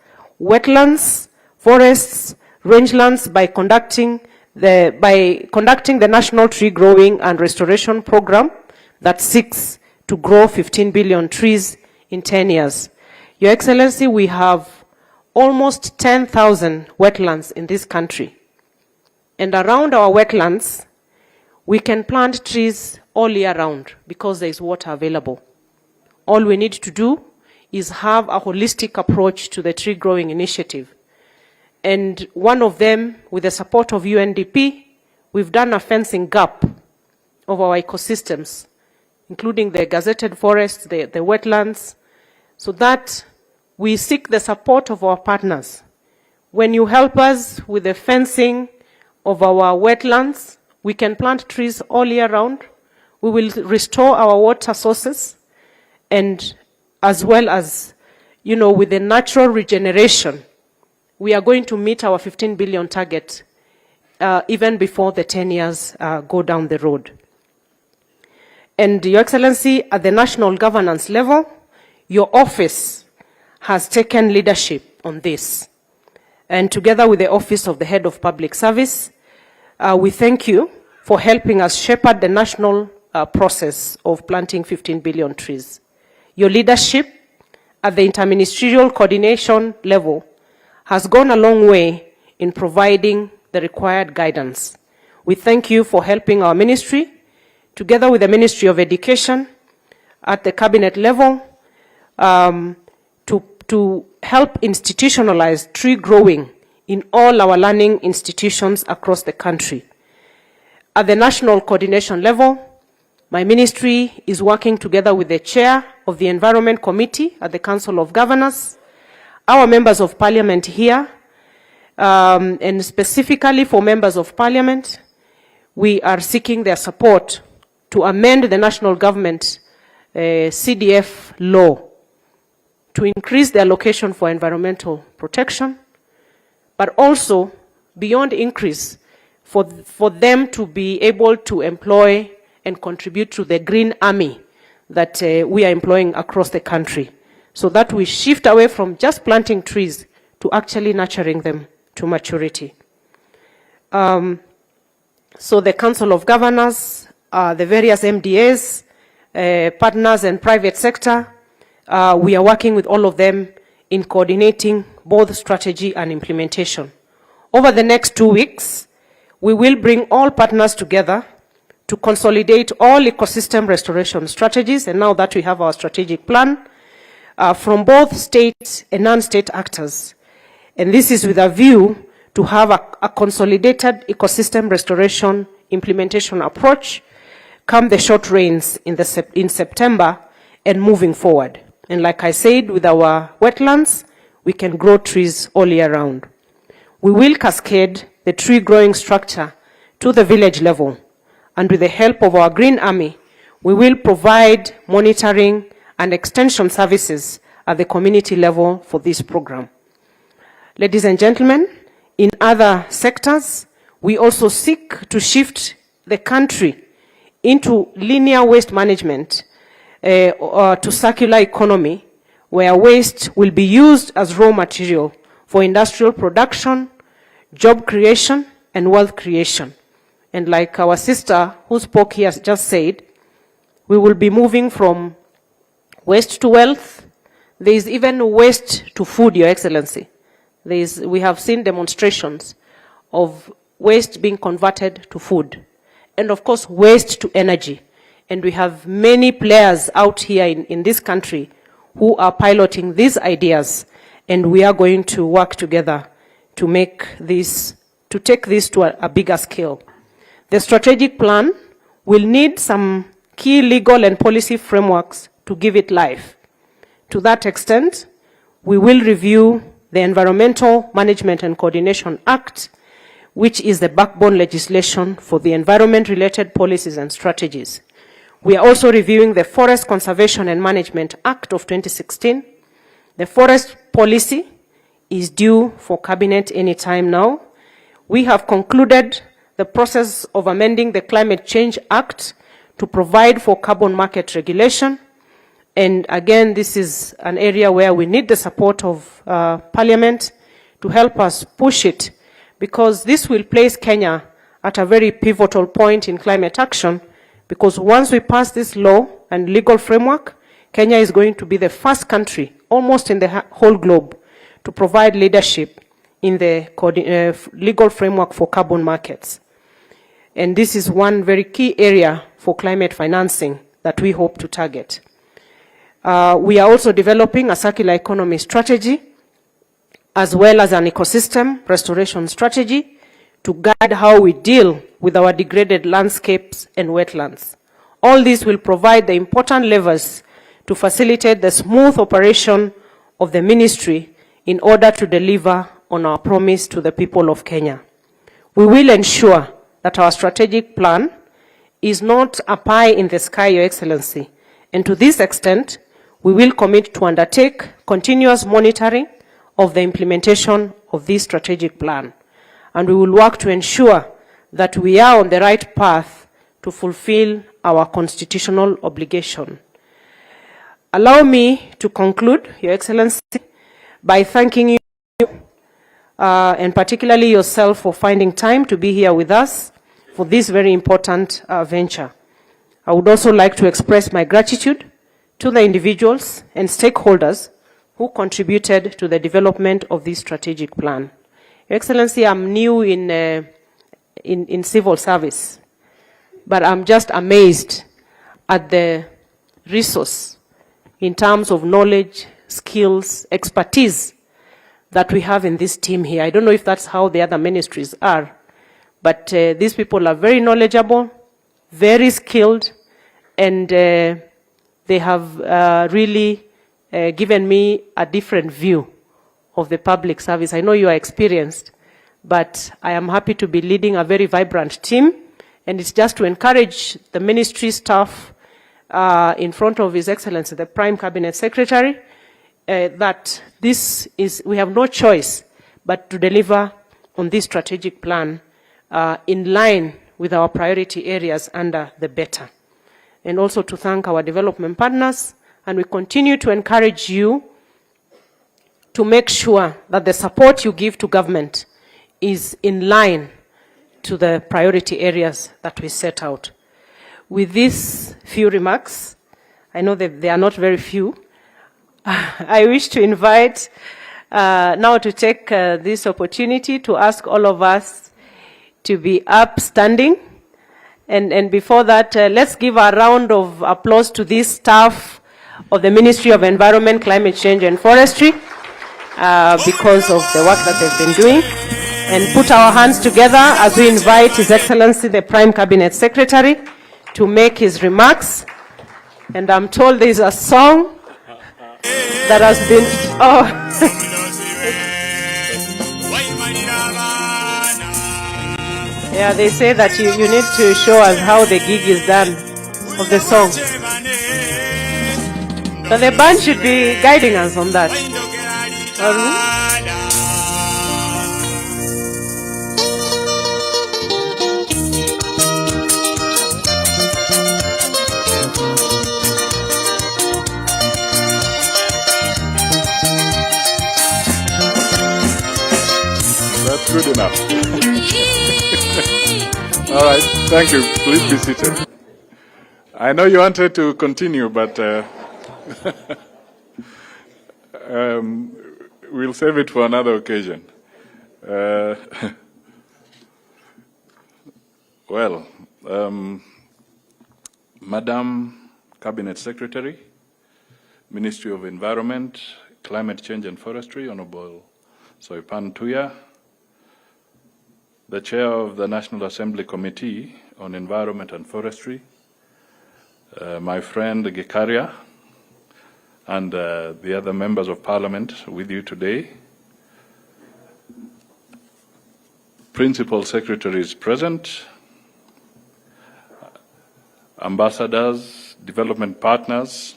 wetlands, forests, rangelands, by conducting the National Tree Growing and Restoration Program that seeks to grow 15 billion trees in 10 years. Your Excellency, we have almost 10,000 wetlands in this country. And around our wetlands, we can plant trees all year round because there is water available. All we need to do is have a holistic approach to the tree growing initiative. And one of them, with the support of UNDP, we've done a fencing gap of our ecosystems, including the gazetted forests, the wetlands, so that we seek the support of our partners. When you help us with the fencing of our wetlands, we can plant trees all year round. We will restore our water sources, and as well as, with the natural regeneration, we are going to meet our 15 billion target even before the 10 years go down the road. And Your Excellency, at the national governance level, your office has taken leadership on this. And together with the Office of the Head of Public Service, we thank you for helping us shepherd the national process of planting 15 billion trees. Your leadership at the interministerial coordination level has gone a long way in providing the required guidance. We thank you for helping our ministry, together with the Ministry of Education at the cabinet level, to help institutionalize tree growing in all our learning institutions across the country. At the national coordination level, my ministry is working together with the chair of the Environment Committee at the Council of Governors, our members of parliament here, and specifically for members of parliament, we are seeking their support to amend the national government CDF law to increase the allocation for environmental protection, but also beyond increase for them to be able to employ and contribute to the green army that we are employing across the country, so that we shift away from just planting trees to actually nurturing them to maturity. So the Council of Governors, the various MDAs, partners and private sector, we are working with all of them in coordinating both strategy and implementation. Over the next 2 weeks, we will bring all partners together to consolidate all ecosystem restoration strategies, and now that we have our strategic plan, from both state and non-state actors. And this is with a view to have a consolidated ecosystem restoration implementation approach come the short rains in September and moving forward. And like I said, with our wetlands, we can grow trees all year round. We will cascade the tree growing structure to the village level, and with the help of our Green Army, we will provide monitoring and extension services at the community level for this program. Ladies and gentlemen, in other sectors, we also seek to shift the country into linear waste management to circular economy, where waste will be used as raw material for industrial production, job creation, and wealth creation. And like our sister who spoke here just said, we will be moving from waste to wealth. There is even waste to food, Your Excellency. We have seen demonstrations of waste being converted to food. And of course, waste to energy. And we have many players out here in this country who are piloting these ideas. And we are going to work together to make this, to take this to a bigger scale. The strategic plan will need some key legal and policy frameworks to give it life. To that extent, we will review the Environmental Management and Coordination Act, which is the backbone legislation for the environment-related policies and strategies. We are also reviewing the Forest Conservation and Management Act of 2016. The forest policy is due for cabinet any time now. We have concluded the process of amending the Climate Change Act to provide for carbon market regulation. And again, this is an area where we need the support of Parliament to help us push it, because this will place Kenya at a very pivotal point in climate action, because once we pass this law and legal framework, Kenya is going to be the first country, almost in the whole globe, to provide leadership in the legal framework for carbon markets. And this is one very key area for climate financing that we hope to target. We are also developing a circular economy strategy, as well as an ecosystem restoration strategy to guide how we deal with our degraded landscapes and wetlands. All this will provide the important levers to facilitate the smooth operation of the ministry in order to deliver on our promise to the people of Kenya. We will ensure that our strategic plan is not a pie in the sky, Your Excellency. And to this extent, we will commit to undertake continuous monitoring of the implementation of this strategic plan. And we will work to ensure that we are on the right path to fulfill our constitutional obligation. Allow me to conclude, Your Excellency, by thanking you, and particularly yourself, for finding time to be here with us for this very important venture. I would also like to express my gratitude to the individuals and stakeholders who contributed to the development of this strategic plan. Your Excellency, I'm new in civil service, but I'm just amazed at the resource in terms of knowledge, skills, expertise that we have in this team here. I don't know if that's how the other ministries are, but these people are very knowledgeable, very skilled, and they have really given me a different view of the public service. I know you are experienced, but I am happy to be leading a very vibrant team, and it's just to encourage the ministry staff in front of His Excellency, the Prime Cabinet Secretary, that we have no choice but to deliver on this strategic plan in line with our priority areas under the better. And also to thank our development partners, and we continue to encourage you to make sure that the support you give to government is in line to the priority areas that we set out. With these few remarks, I know that they are not very few, I wish to invite now to take this opportunity to ask all of us to be upstanding. And before that, let's give a round of applause to this staff of the Ministry of Environment, Climate Change and Forestry because of the work that they've been doing. And put our hands together as we invite His Excellency, the Prime Cabinet Secretary, to make his remarks. And I'm told there's a song that has been... Yeah, they say that you need to show us how the gig is done of the song. So the band should be guiding us on that. That's good enough. All right, thank you. Please be seated. I know you wanted to continue, but we'll save it for another occasion. Madam Cabinet Secretary, Ministry of Environment, Climate Change and Forestry, Honorable Soipan Tuya, the Chair of the National Assembly Committee on Environment and Forestry, my friend Gikaria, and the other members of Parliament with you today, Principal Secretaries present, ambassadors, development partners,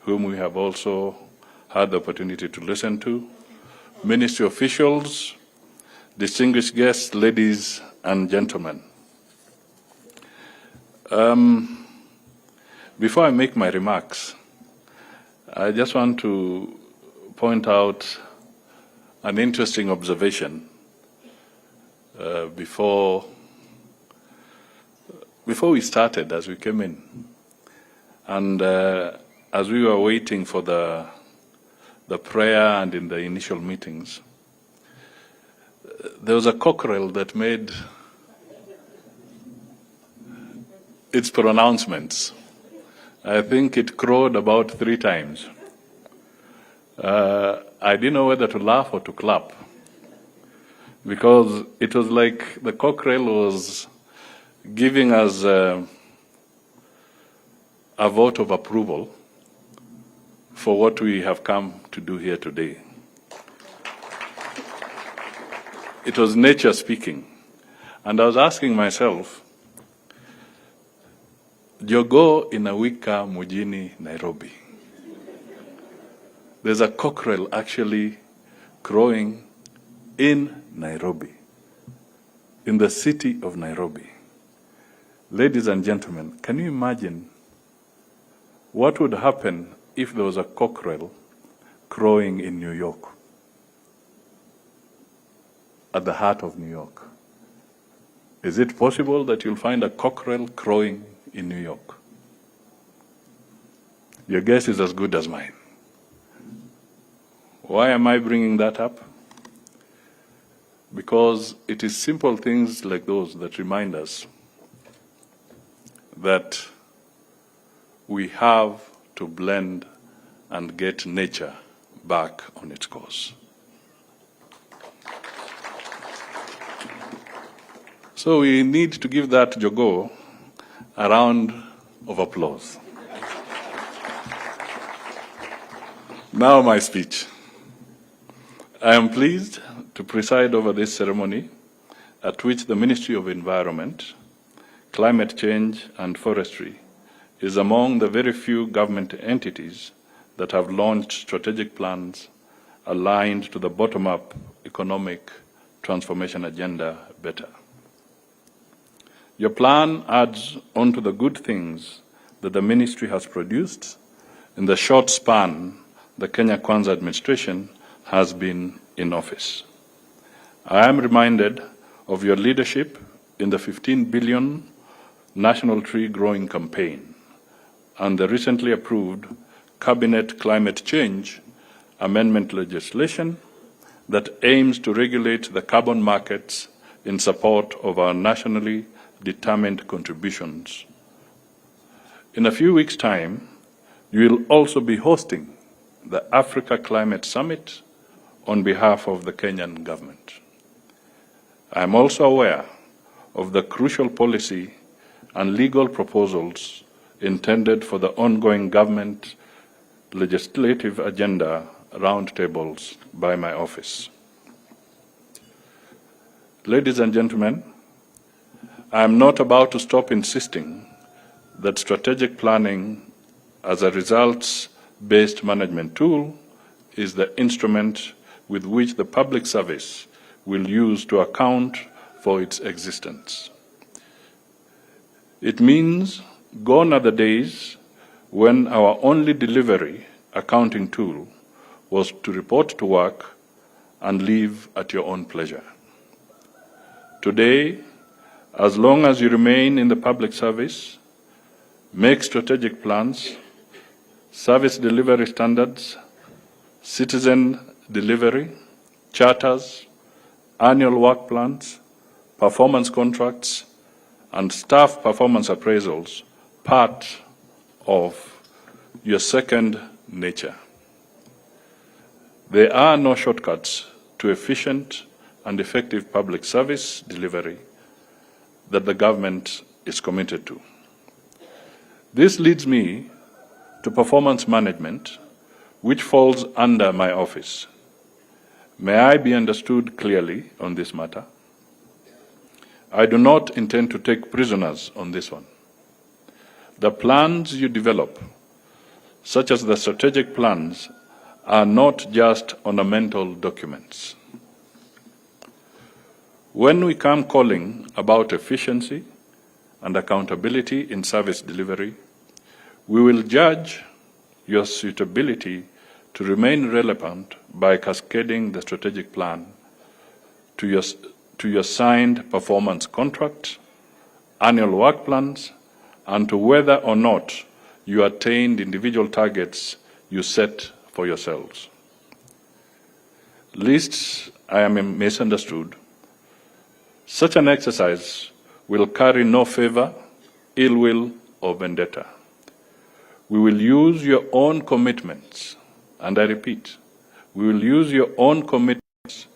whom we have also had the opportunity to listen to, ministry officials, distinguished guests, ladies and gentlemen. Before I make my remarks, I just want to point out an interesting observation before we started, as we came in. And as we were waiting for the prayer and in the initial meetings, there was a cockerel that made its pronouncements. I think it crowed about 3 times. I didn't know whether to laugh or to clap, because it was like the cockerel was giving us a vote of approval for what we have come to do here today. It was nature speaking. And I was asking myself, Jogo inawika mujini Nairobi. There's a cockerel actually crowing in Nairobi, in the city of Nairobi. Ladies and gentlemen, can you imagine what would happen if there was a cockerel crowing in New York, at the heart of New York? Is it possible that you'll find a cockerel crowing in New York? Your guess is as good as mine. Why am I bringing that up? Because it is simple things like those that remind us that we have to blend and get nature back on its course. So we need to give that Jogo a round of applause. Now my speech. I am pleased to preside over this ceremony at which the Ministry of Environment, Climate Change and Forestry is among the very few government entities that have launched strategic plans aligned to the bottom-up economic transformation agenda better. Your plan adds on to the good things that the ministry has produced in the short span the Kenya Kwanza administration has been in office. I am reminded of your leadership in the 15 billion National Tree Growing Campaign and the recently approved Cabinet Climate Change Amendment legislation that aims to regulate the carbon markets in support of our nationally determined contributions. In a few weeks' time, you will also be hosting the Africa Climate Summit on behalf of the Kenyan government. I am also aware of the crucial policy and legal proposals intended for the ongoing government legislative agenda roundtables by my office. Ladies and gentlemen, I am not about to stop insisting that strategic planning as a results-based management tool is the instrument with which the public service will use to account for its existence. It means gone are the days when our only delivery accounting tool was to report to work and leave at your own pleasure. Today, as long as you remain in the public service, make strategic plans, service delivery standards, citizen delivery, charters, annual work plans, performance contracts, and staff performance appraisals part of your second nature. There are no shortcuts to efficient and effective public service delivery that the government is committed to. This leads me to performance management, which falls under my office. May I be understood clearly on this matter? I do not intend to take prisoners on this one. The plans you develop, such as the strategic plans, are not just ornamental documents. When we come calling about efficiency and accountability in service delivery, we will judge your suitability to remain relevant by cascading the strategic plan to your signed performance contract, annual work plans, and to whether or not you attained individual targets you set for yourselves. Lest I am misunderstood, such an exercise will carry no favor, ill will, or vendetta. We will use your own commitments, and I repeat, we will use your own commitments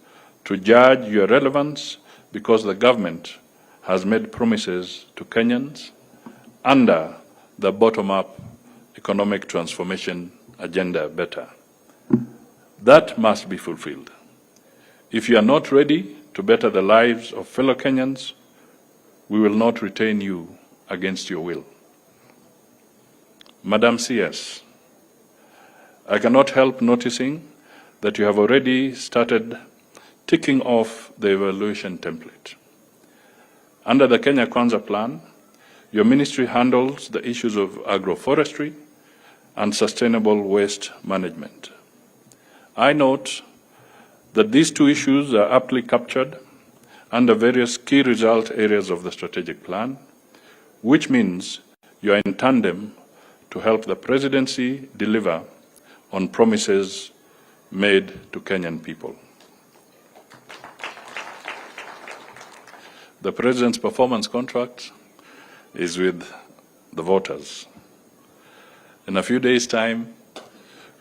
to judge your relevance because the government has made promises to Kenyans under the bottom-up economic transformation agenda better. That must be fulfilled. If you are not ready to better the lives of fellow Kenyans, we will not retain you against your will. Madam CS, I cannot help noticing that you have already started ticking off the evaluation template. Under the Kenya Kwanza plan, your ministry handles the issues of agroforestry and sustainable waste management. I note that these two issues are aptly captured under various key result areas of the strategic plan, which means you are in tandem to help the presidency deliver on promises made to Kenyan people. The President's performance contract is with the voters. In a few days' time,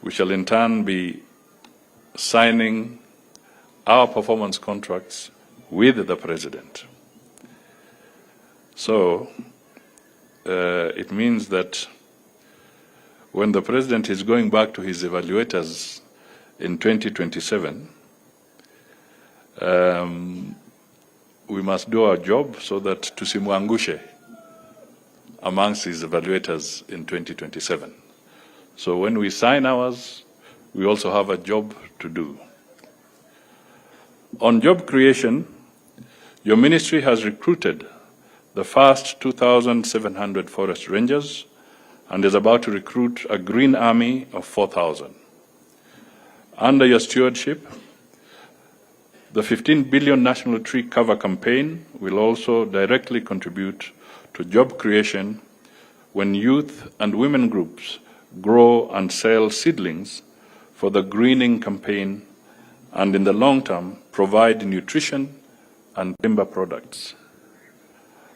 we shall in turn be signing our performance contracts with the President. So it means that when the President is going back to his evaluators in 2027, we must do our job so that tusimwangushe amongst his evaluators in 2027. So when we sign ours, we also have a job to do. On job creation, your ministry has recruited the first 2,700 forest rangers and is about to recruit a green army of 4,000. Under your stewardship, the 15 billion National Tree Cover campaign will also directly contribute to job creation when youth and women groups grow and sell seedlings for the greening campaign, and in the long term provide nutrition and timber products.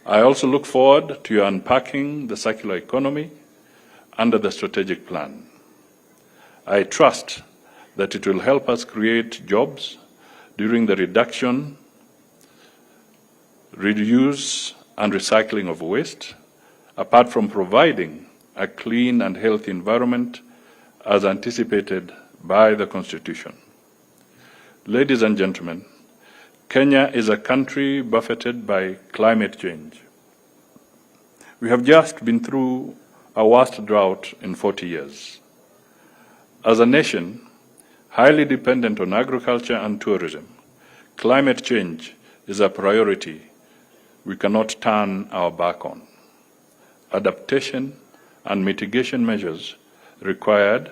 I also look forward to your unpacking the circular economy under the strategic plan. I trust that it will help us create jobs during the reduction, reuse, and recycling of waste, apart from providing a clean and healthy environment as anticipated by the Constitution. Ladies and gentlemen, Kenya is a country buffeted by climate change. We have just been through a worst drought in 40 years. As a nation, highly dependent on agriculture and tourism, climate change is a priority we cannot turn our back on. Adaptation and mitigation measures required,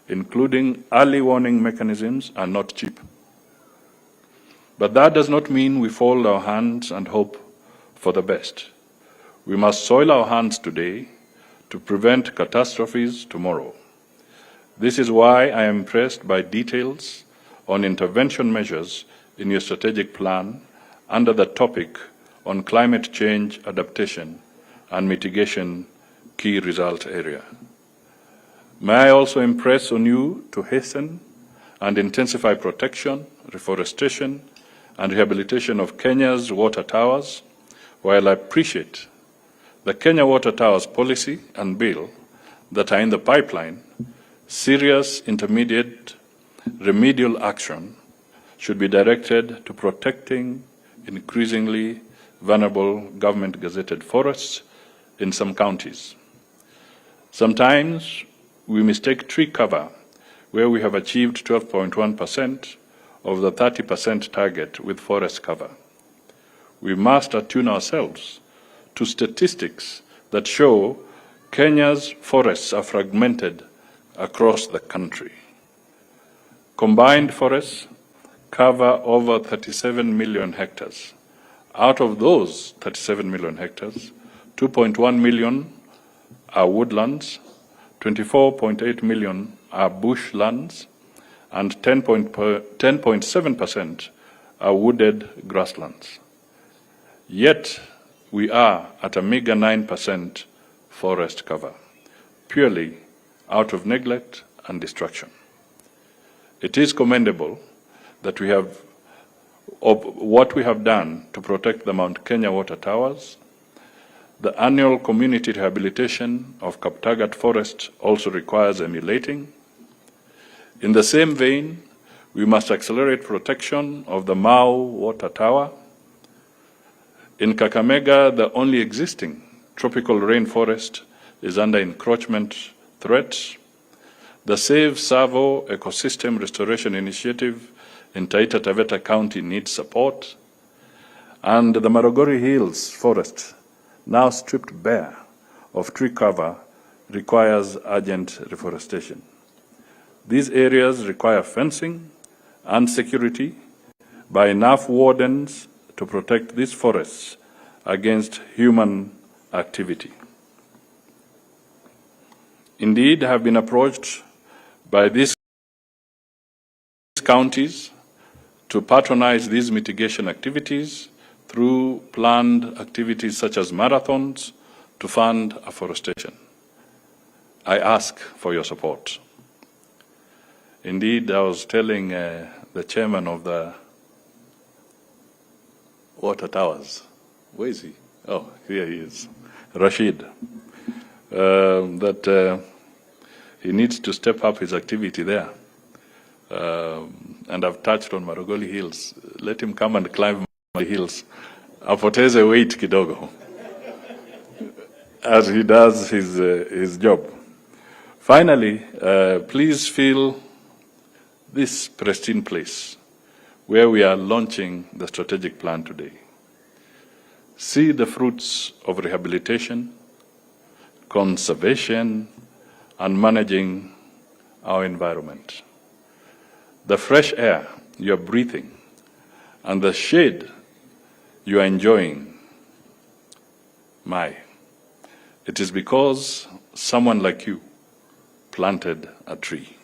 including early warning mechanisms, are not cheap. But that does not mean we fold our hands and hope for the best. We must soil our hands today to prevent catastrophes tomorrow. This is why I am impressed by details on intervention measures in your strategic plan under the topic on climate change adaptation and mitigation key result area. May I also impress on you to hasten and intensify protection, reforestation, and rehabilitation of Kenya's water towers, while I appreciate the Kenya Water Towers policy and bill that are in the pipeline. Serious intermediate remedial action should be directed to protecting increasingly vulnerable government-gazetted forests in some counties. Sometimes we mistake tree cover, where we have achieved 12.1% of the 30% target with forest cover. We must attune ourselves to statistics that show Kenya's forests are fragmented across the country. Combined forests cover over 37 million hectares. Out of those 37 million hectares, 2.1 million are woodlands, 24.8 million are bushlands, and 10.7% are wooded grasslands. Yet, we are at a meager 9% forest cover, purely out of neglect and destruction. It is commendable that what we have done to protect the Mount Kenya water towers. The annual community rehabilitation of Kaptagat Forest also requires emulating. In the same vein, we must accelerate protection of the Mau water tower. In Kakamega, the only existing tropical rainforest is under encroachment threats. The Save Savo Ecosystem Restoration Initiative in Taita Taveta County needs support. And the Marogori Hills forest, now stripped bare of tree cover, requires urgent reforestation. These areas require fencing and security by enough wardens to protect these forests against human activity. Indeed, I have been approached by this counties to patronize these mitigation activities through planned activities such as marathons to fund afforestation. I ask for your support. Indeed, I was telling the chairman of the water towers, where is he? Oh, here he is, Rashid, that he needs to step up his activity there. And I've touched on Marogoli Hills. Let him come and climb the hills. Apoteze weight kidogo as he does his job. Finally, please feel this pristine place where we are launching the strategic plan today. See the fruits of rehabilitation, conservation, and managing our environment. The fresh air you are breathing and the shade you are enjoying. It is because someone like you planted a tree.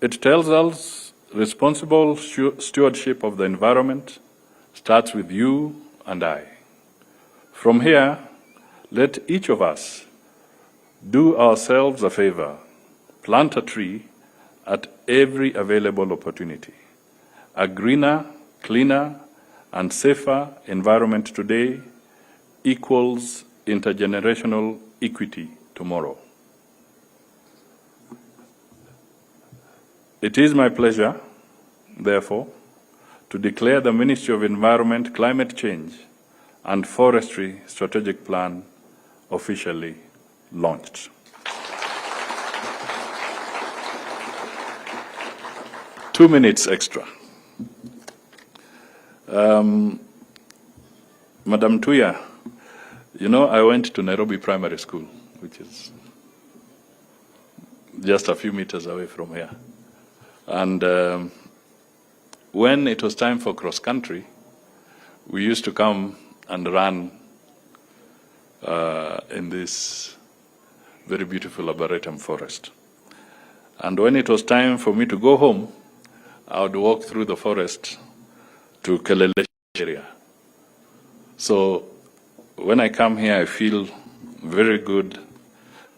It tells us responsible stewardship of the environment starts with you and I. From here, let each of us do ourselves a favor, plant a tree at every available opportunity. A greener, cleaner, and safer environment today equals intergenerational equity tomorrow. It is my pleasure, therefore, to declare the Ministry of Environment, Climate Change, and Forestry Strategic Plan officially launched. Two minutes extra. Madam Tuya, you know, I went to Nairobi Primary School, which is just a few meters away from here. And when it was time for cross-country, we used to come and run in this very beautiful arboretum forest. And when it was time for me to go home, I would walk through the forest to Kelele area. So when I come here, I feel very good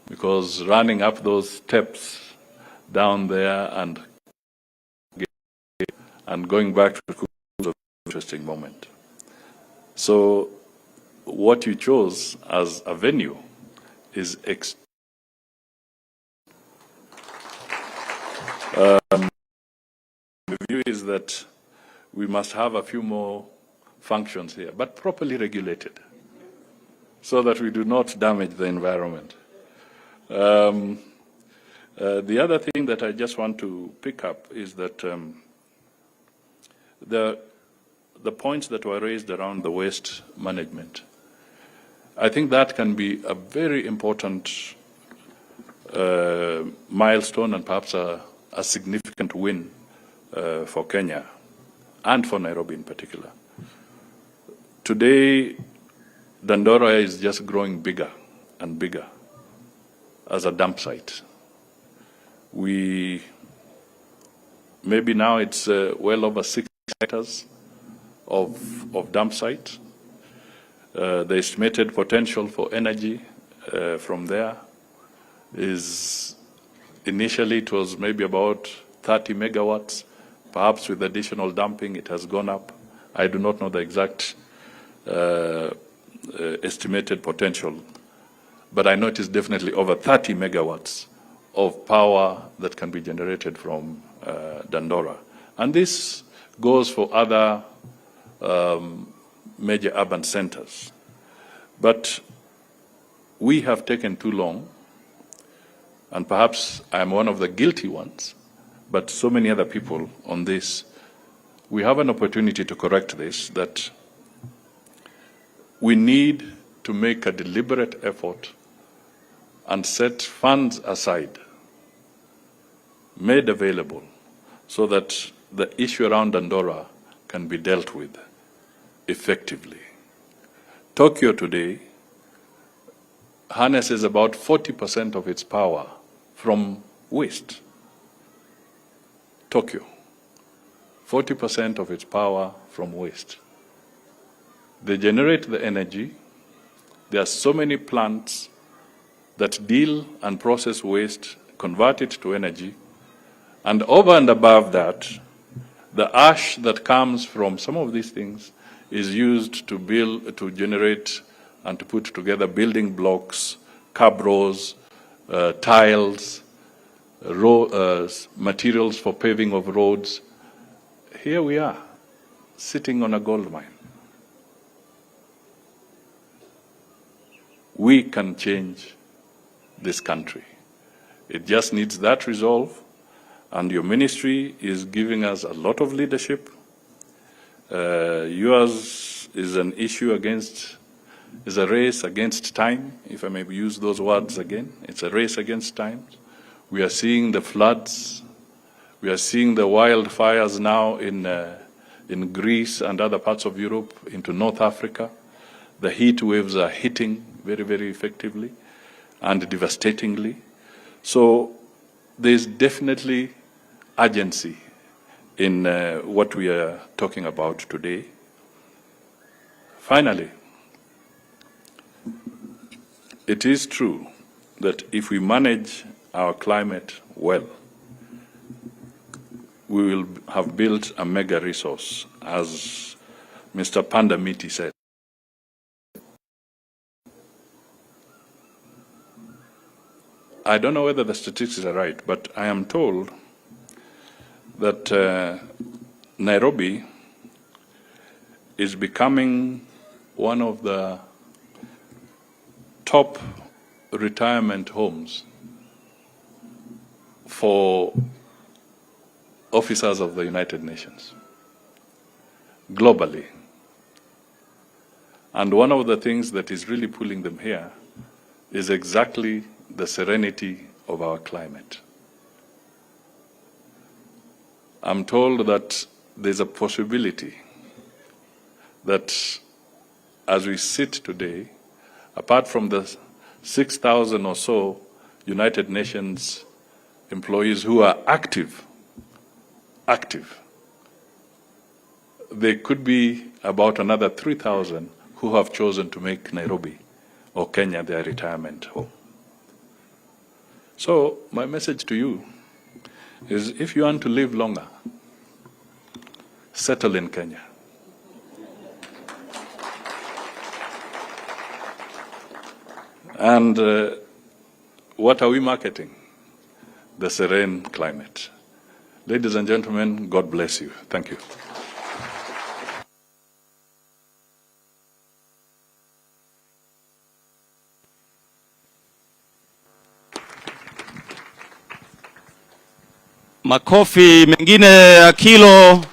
because running up those steps down there and going back to school was an interesting moment. So what you chose as a venue is the view is that we must have a few more functions here, but properly regulated, so that we do not damage the environment. The other thing that I just want to pick up is that the points that were raised around the waste management, I think that can be a very important milestone and perhaps a significant win for Kenya and for Nairobi in particular. Today, Dandora is just growing bigger and bigger as a dump site. Maybe now it's well over 6 hectares of dump site. The estimated potential for energy from there is, initially it was maybe about 30 megawatts. Perhaps with additional dumping it has gone up. I do not know the exact estimated potential, but I know it is definitely over 30 megawatts of power that can be generated from Dandora. And this goes for other major urban centers. But we have taken too long, and perhaps I'm one of the guilty ones, but so many other people on this. We have an opportunity to correct this, that we need to make a deliberate effort and set funds aside, made available, so that the issue around Dandora can be dealt with effectively. Tokyo today harnesses about 40% of its power from waste. Tokyo, 40% of its power from waste. They generate the energy. There are so many plants that deal and process waste, convert it to energy, and over and above that, the ash that comes from some of these things is used to build, to generate and to put together building blocks, cabros, tiles, materials for paving of roads. Here we are, sitting on a gold mine. We can change this country. It just needs that resolve, and your ministry is giving us a lot of leadership. Yours is an issue is a race against time, if I may use those words again. It's a race against time. We are seeing the floods. We are seeing the wildfires now in Greece and other parts of Europe, into North Africa. The heat waves are hitting very, very effectively and devastatingly. So there's definitely urgency in what we are talking about today. Finally, it is true that if we manage our climate well, we will have built a mega resource, as Mr. Pandamiti said. I don't know whether the statistics are right, but I am told that Nairobi is becoming one of the top retirement homes for officers of the United Nations globally. And one of the things that is really pulling them here is exactly the serenity of our climate. I'm told that there's a possibility that as we sit today, apart from the 6,000 or so United Nations employees who are active, there could be about another 3,000 who have chosen to make Nairobi or Kenya their retirement home. So my message to you is, if you want to live longer, settle in Kenya. And what are we marketing? The serene climate. Ladies and gentlemen, God bless you. Thank you. Makofi mengine ya kilo.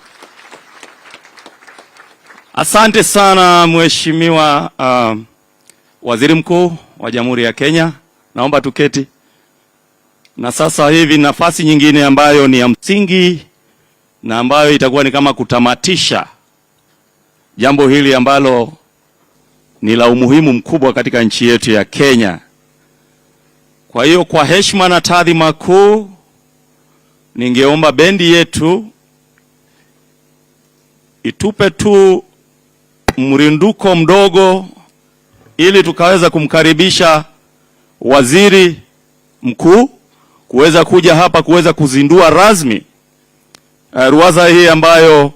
Asante sana Mheshimiwa Waziri Mkuu wa Jamhuri ya Kenya. Naomba tuketi. Na sasa hivi nafasi nyingine ambayo ni ya msingi na ambayo itakuwa ni kama kutamatisha jambo hili ambalo ni la umuhimu mkubwa katika nchi yetu ya Kenya. Kwa hiyo kwa heshima na taadhima kuu, ningeomba bendi yetu itupe tu mrinduko mdogo ili tukaweza kumkaribisha Waziri Mkuu kuweza kuja hapa kuweza kuzindua rasmi ruwaza hii ambayo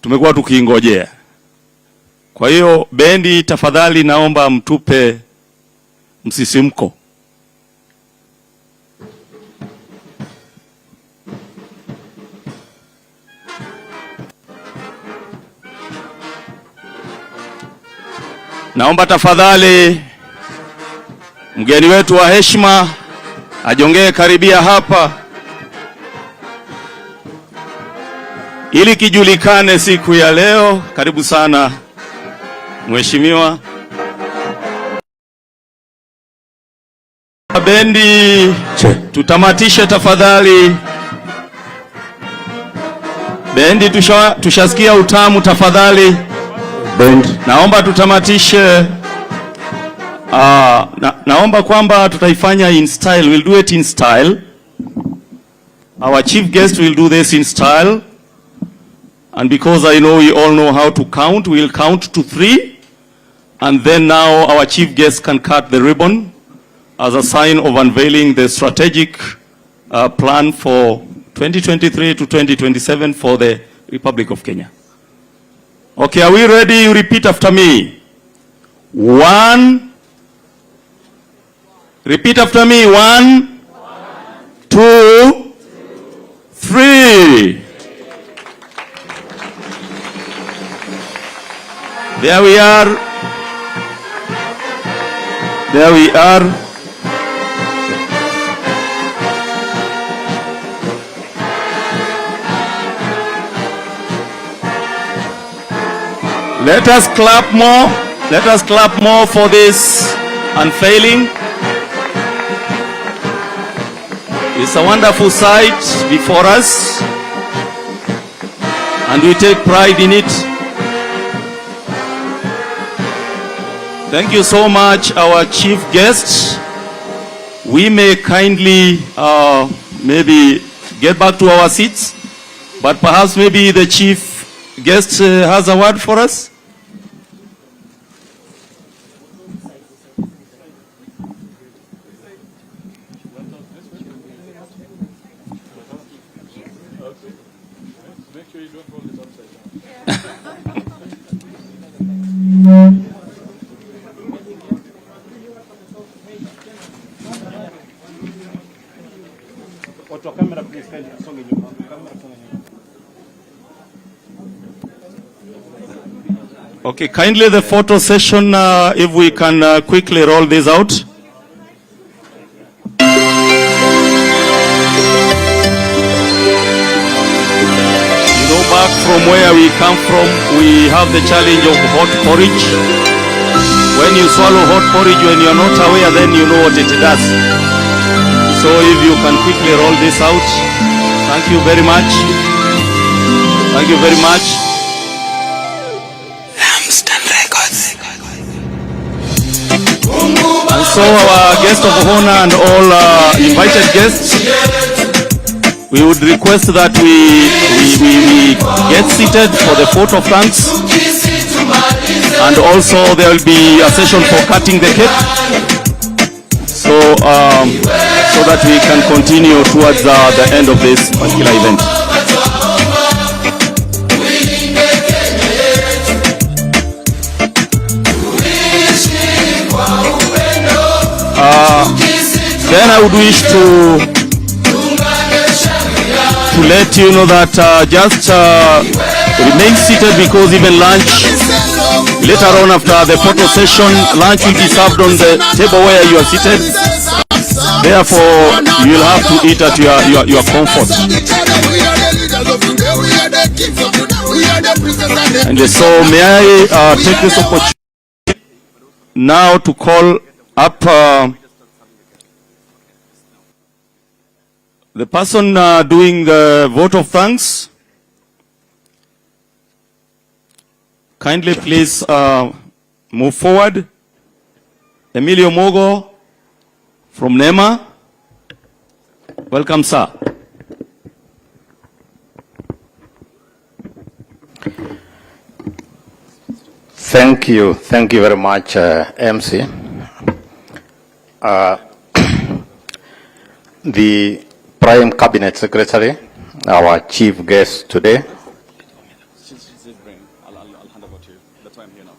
tumekuwa tukiingojea. Kwa hiyo bendi, tafadhali naomba mtupe msisimko. Naomba tafadhali mgeni wetu wa heshima ajongee karibia hapa ili kijulikane siku ya leo. Karibu sana Mheshimiwa. Bendi, tutamatishe tafadhali. Bendi, tushasikia utamu tafadhali. Naomba tutamatishe. Naomba kwamba tutaifanya in style. We'll do it in style. Our chief guest will do this in style. And because I know we all know how to count, we'll count to 3. And then now our chief guest can cut the ribbon as a sign of unveiling the strategic plan for 2023 to 2027 for the Republic of Kenya. Okay, are we ready? You repeat after me. 1. Repeat after me. 1, 2, 3. There we are. There we are. Let us clap more. Let us clap more for this unveiling. It's a wonderful sight before us, and we take pride in it. Thank you so much, our chief guests. We may kindly maybe get back to our seats, but perhaps maybe the chief guest has a word for us. Okay, kindly the photo session, if we can quickly roll this out. You know, back from where we come from, we have the challenge of hot porridge. When you swallow hot porridge when you're not aware, then you know what it does. So if you can quickly roll this out. Thank you very much. Thank you very much. And so our guest of honor and all invited guests, we would request that we get seated for the vote of thanks. And also there will be a session for cutting the cake. So, so that we can continue towards the end of this particular event. Then I would wish to let you know that just remain seated, because even lunch, later on after the photo session, lunch will be served on the table where you are seated. Therefore, you will have to eat at your comfort. And so may I take this opportunity now to call up the person doing the vote of thanks. Kindly please move forward. Emilio Mogo from NEMA. Welcome, sir. Thank you very much, MC. The Prime Cabinet Secretary, our chief guest today. I'll hand over to you. That's why I'm here now.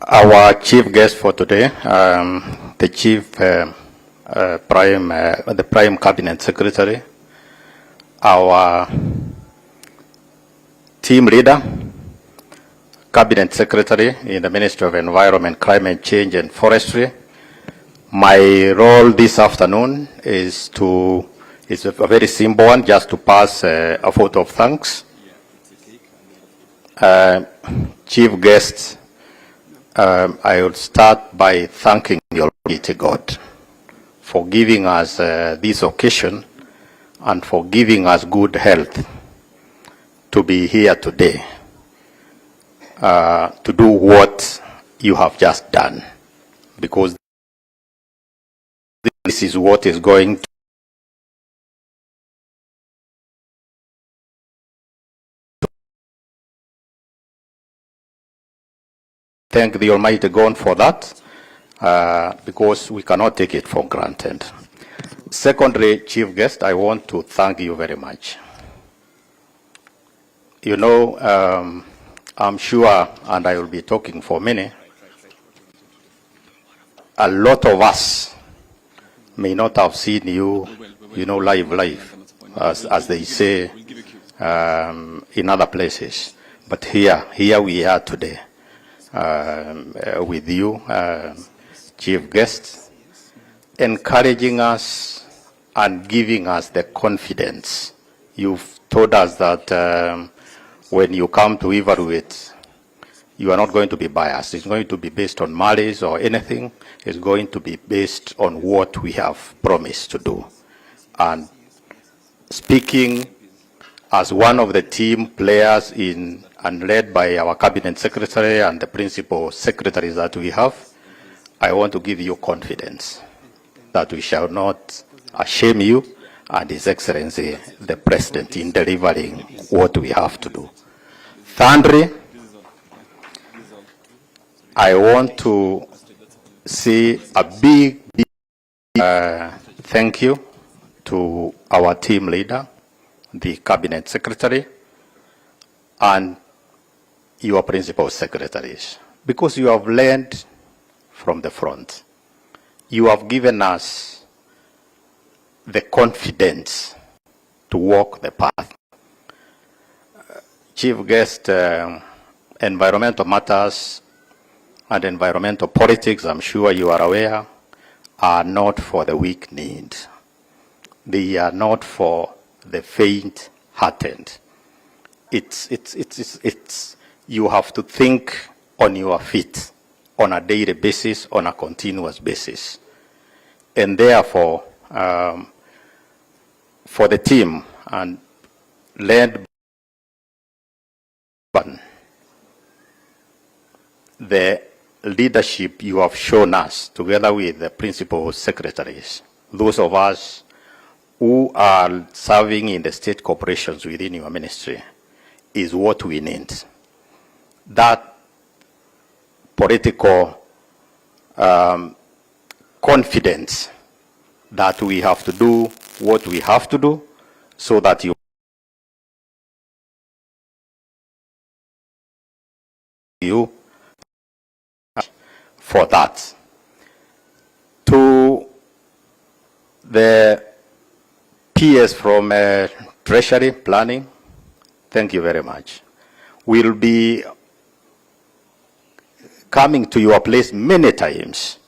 Our chief guest for today, the chief Prime Cabinet Secretary, our team leader, Cabinet Secretary in the Ministry of Environment, Climate Change and Forestry. My role this afternoon is a very simple one, just to pass a vote of thanks. Chief guests, I will start by thanking the Almighty God for giving us this occasion and for giving us good health to be here today to do what you have just done, because this is what is going to thank the Almighty God for that, because we cannot take it for granted. Secondly, Chief Guest, I want to thank you very much. You know, I'm sure, and I will be talking for many, a lot of us may not have seen you, live, as they say in other places. But here we are today with you, Chief Guest, encouraging us and giving us the confidence. You've told us that when you come to evaluate, you are not going to be biased. It's going to be based on malice or anything. It's going to be based on what we have promised to do. And speaking as one of the team players and led by our cabinet secretary and the principal secretaries that we have, I want to give you confidence that we shall not shame you and His Excellency the President in delivering what we have to do. Thirdly, I want to say a big thank you to our team leader, the cabinet secretary, and your principal secretaries, because you have learned from the front. You have given us the confidence to walk the path. Chief Guest, environmental matters and environmental politics, I'm sure you are aware, are not for the weak-kneed. They are not for the faint-hearted. You have to think on your feet on a daily basis, on a continuous basis. And therefore, for the team and led by the leadership you have shown us, together with the principal secretaries, those of us who are serving in the state corporations within your ministry, is what we need. That political confidence that we have to do what we have to do so that you for that. To the PS from Treasury Planning, thank you very much. We'll be coming to your place many times,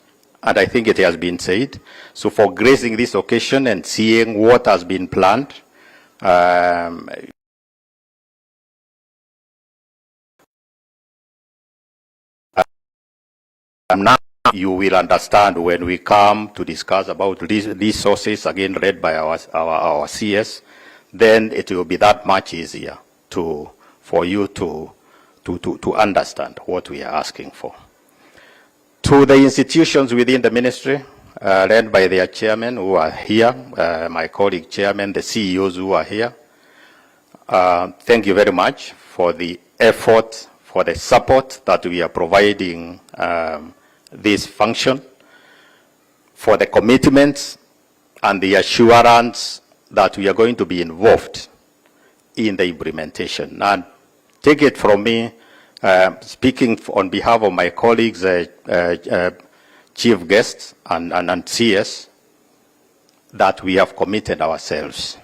and I think it has been said. So for gracing this occasion and seeing what has been planned, now you will understand when we come to discuss about these sources, again read by our CS, then it will be that much easier for you to understand what we are asking for. To the institutions within the ministry, led by their chairmen who are here, my colleague chairman, the CEOs who are here, thank you very much for the effort, for the support that we are providing this function, for the commitments and the assurance that we are going to be involved in the implementation. And take it from me, speaking on behalf of my colleagues, Chief Guests and CS, that we have committed ourselves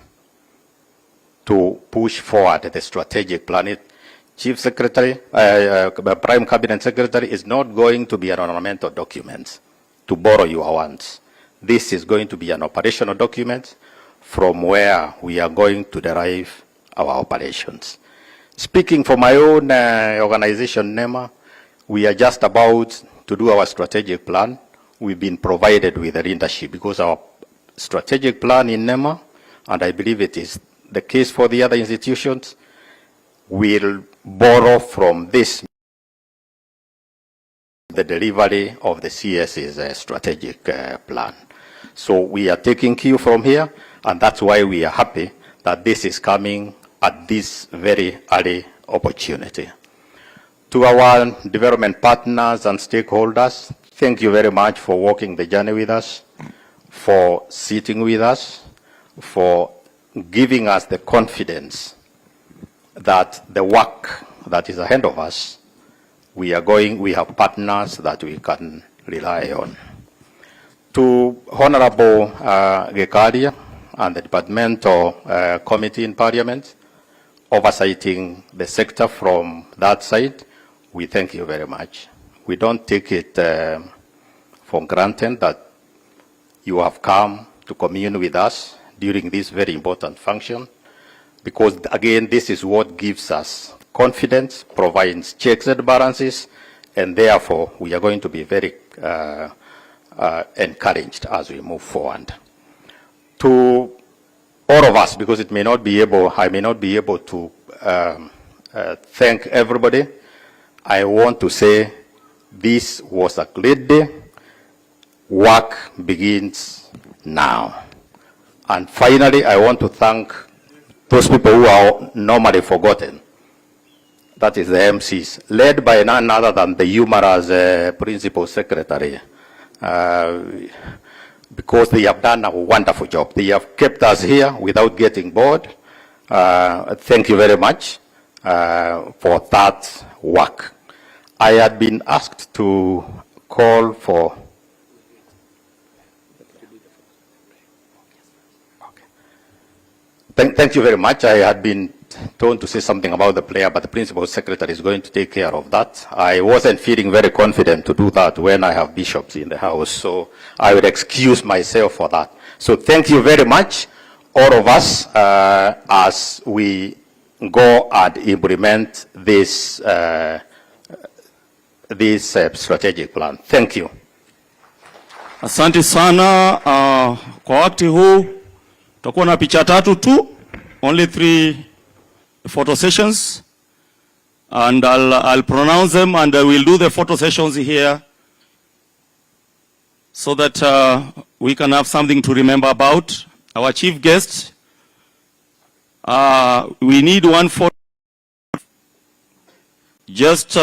to push forward the strategic plan. Chief Secretary, Prime Cabinet Secretary, is not going to be an ornamental document, to borrow your words. This is going to be an operational document from where we are going to derive our operations. Speaking for my own organization, NEMA, we are just about to do our strategic plan. We've been provided with the leadership because our strategic plan in NEMA and I believe it is the case for the other institutions, will borrow from this the delivery of the CS's strategic plan. So we are taking cue from here, and that's why we are happy that this is coming at this very early opportunity. To our development partners and stakeholders, thank you very much for walking the journey with us, for sitting with us, for giving us the confidence that the work that is ahead of us, we have partners that we can rely on. To Honorable Gekaria and the Departmental Committee in Parliament, oversighting the sector from that side, we thank you very much. We don't take it for granted that you have come to commune with us during this very important function, because again, this is what gives us confidence, provides checks and balances, and therefore we are going to be very encouraged as we move forward. To all of us, because I may not be able to thank everybody, I want to say this was a great day. Work begins now. And finally, I want to thank those people who are normally forgotten. That is the MCs, led by none other than the humorous Principal Secretary, because they have done a wonderful job. They have kept us here without getting bored. Thank you very much for that work. I had been asked to call for... Thank you very much. I had been told to say something about the player, but the Principal Secretary is going to take care of that. I wasn't feeling very confident to do that when I have bishops in the house, so I would excuse myself for that. So thank you very much, all of us, as we go and implement this strategic plan. Thank you. Asante sana. Kwa wakati huu tutakuwa na picha tatu tu, only 3 photo sessions, and I'll pronounce them, and we'll do the photo sessions here so that we can have something to remember about our chief guest. We need one photo just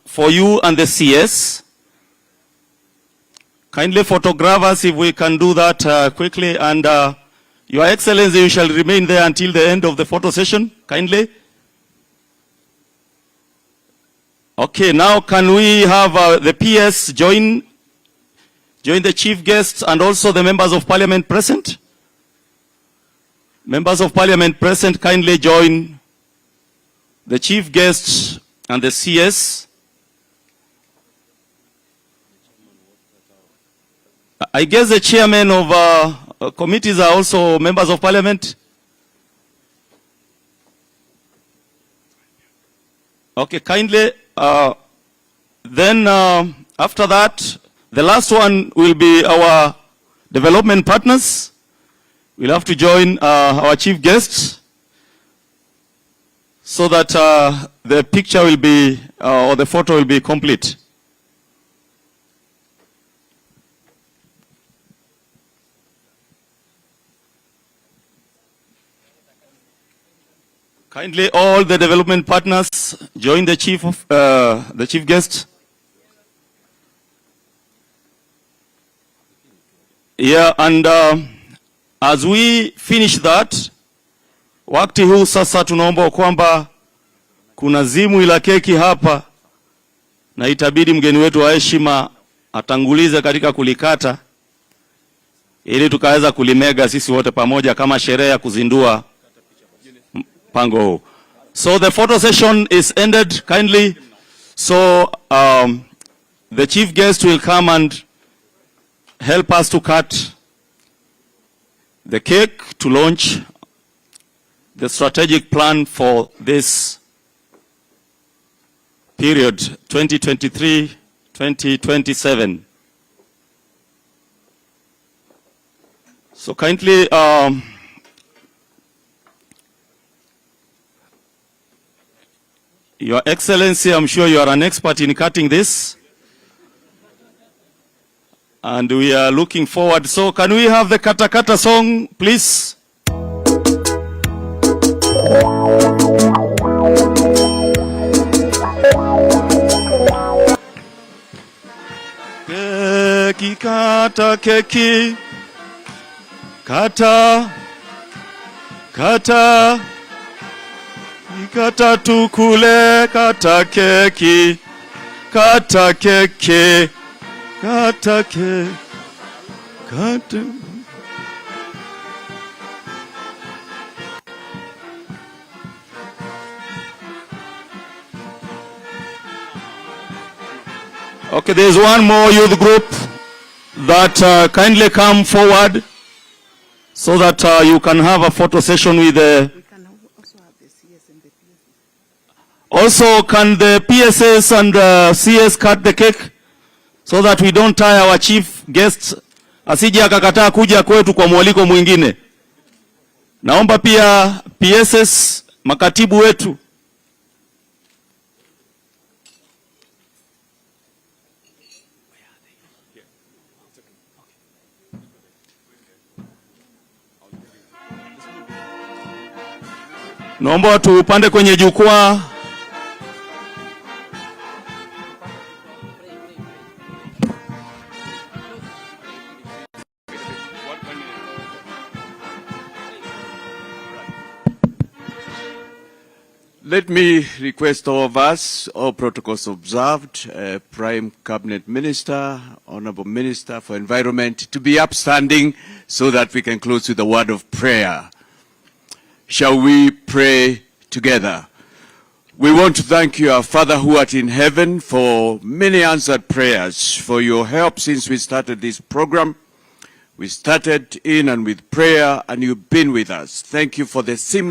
for you and the CS. Kindly photograph us if we can do that quickly, and Your Excellency, you shall remain there until the end of the photo session, kindly. Okay, now can we have the PS join the chief guests and also the members of parliament present? Members of parliament present, kindly join the chief guests and the CS. I guess the chairman of committees are also members of parliament. Okay, kindly. Then after that, the last one will be our development partners. We'll have to join our chief guests so that the picture will be, or the photo will be complete. Kindly, all the development partners join the chief guest. Yeah, and as we finish that, wakati huu sasa tunaomba kwamba kuna zimu ila keki hapa na itabidi mgeni wetu wa heshima atangulize katika kulikata ili tukaweza kulimega sisi wote pamoja kama sherehe ya kuzindua mpango huu. So the photo session is ended kindly. So the chief guest will come and help us to cut the cake to launch the strategic plan for this period 2023-2027. So kindly Your Excellency, I'm sure you are an expert in cutting this. And we are looking forward. So can we have the Kata Kata song, please? Keki kata keki, kata, kata, kata tukule, kata keki, kata keki, kata keki, kata. Okay, there's one more youth group that kindly come forward so that you can have a photo session with the... We can also have the CS and the PSS. Also, can the PSS and the CS cut the cake so that we don't tie our chief guests asije akakataa kuja kwetu kwa mwaliko mwingine. Naomba pia PSS makatibu wetu naomba tupande kwenye jukwaa. Let me request all of us, all protocols observed, Prime Cabinet Minister, Honorable Minister for Environment, to be upstanding so that we can close with a word of prayer. Shall we pray together? We want to thank you, our Father who art in heaven, for many answered prayers, for your help since we started this program. We started in and with prayer, and you've been with us. Thank you for the seamless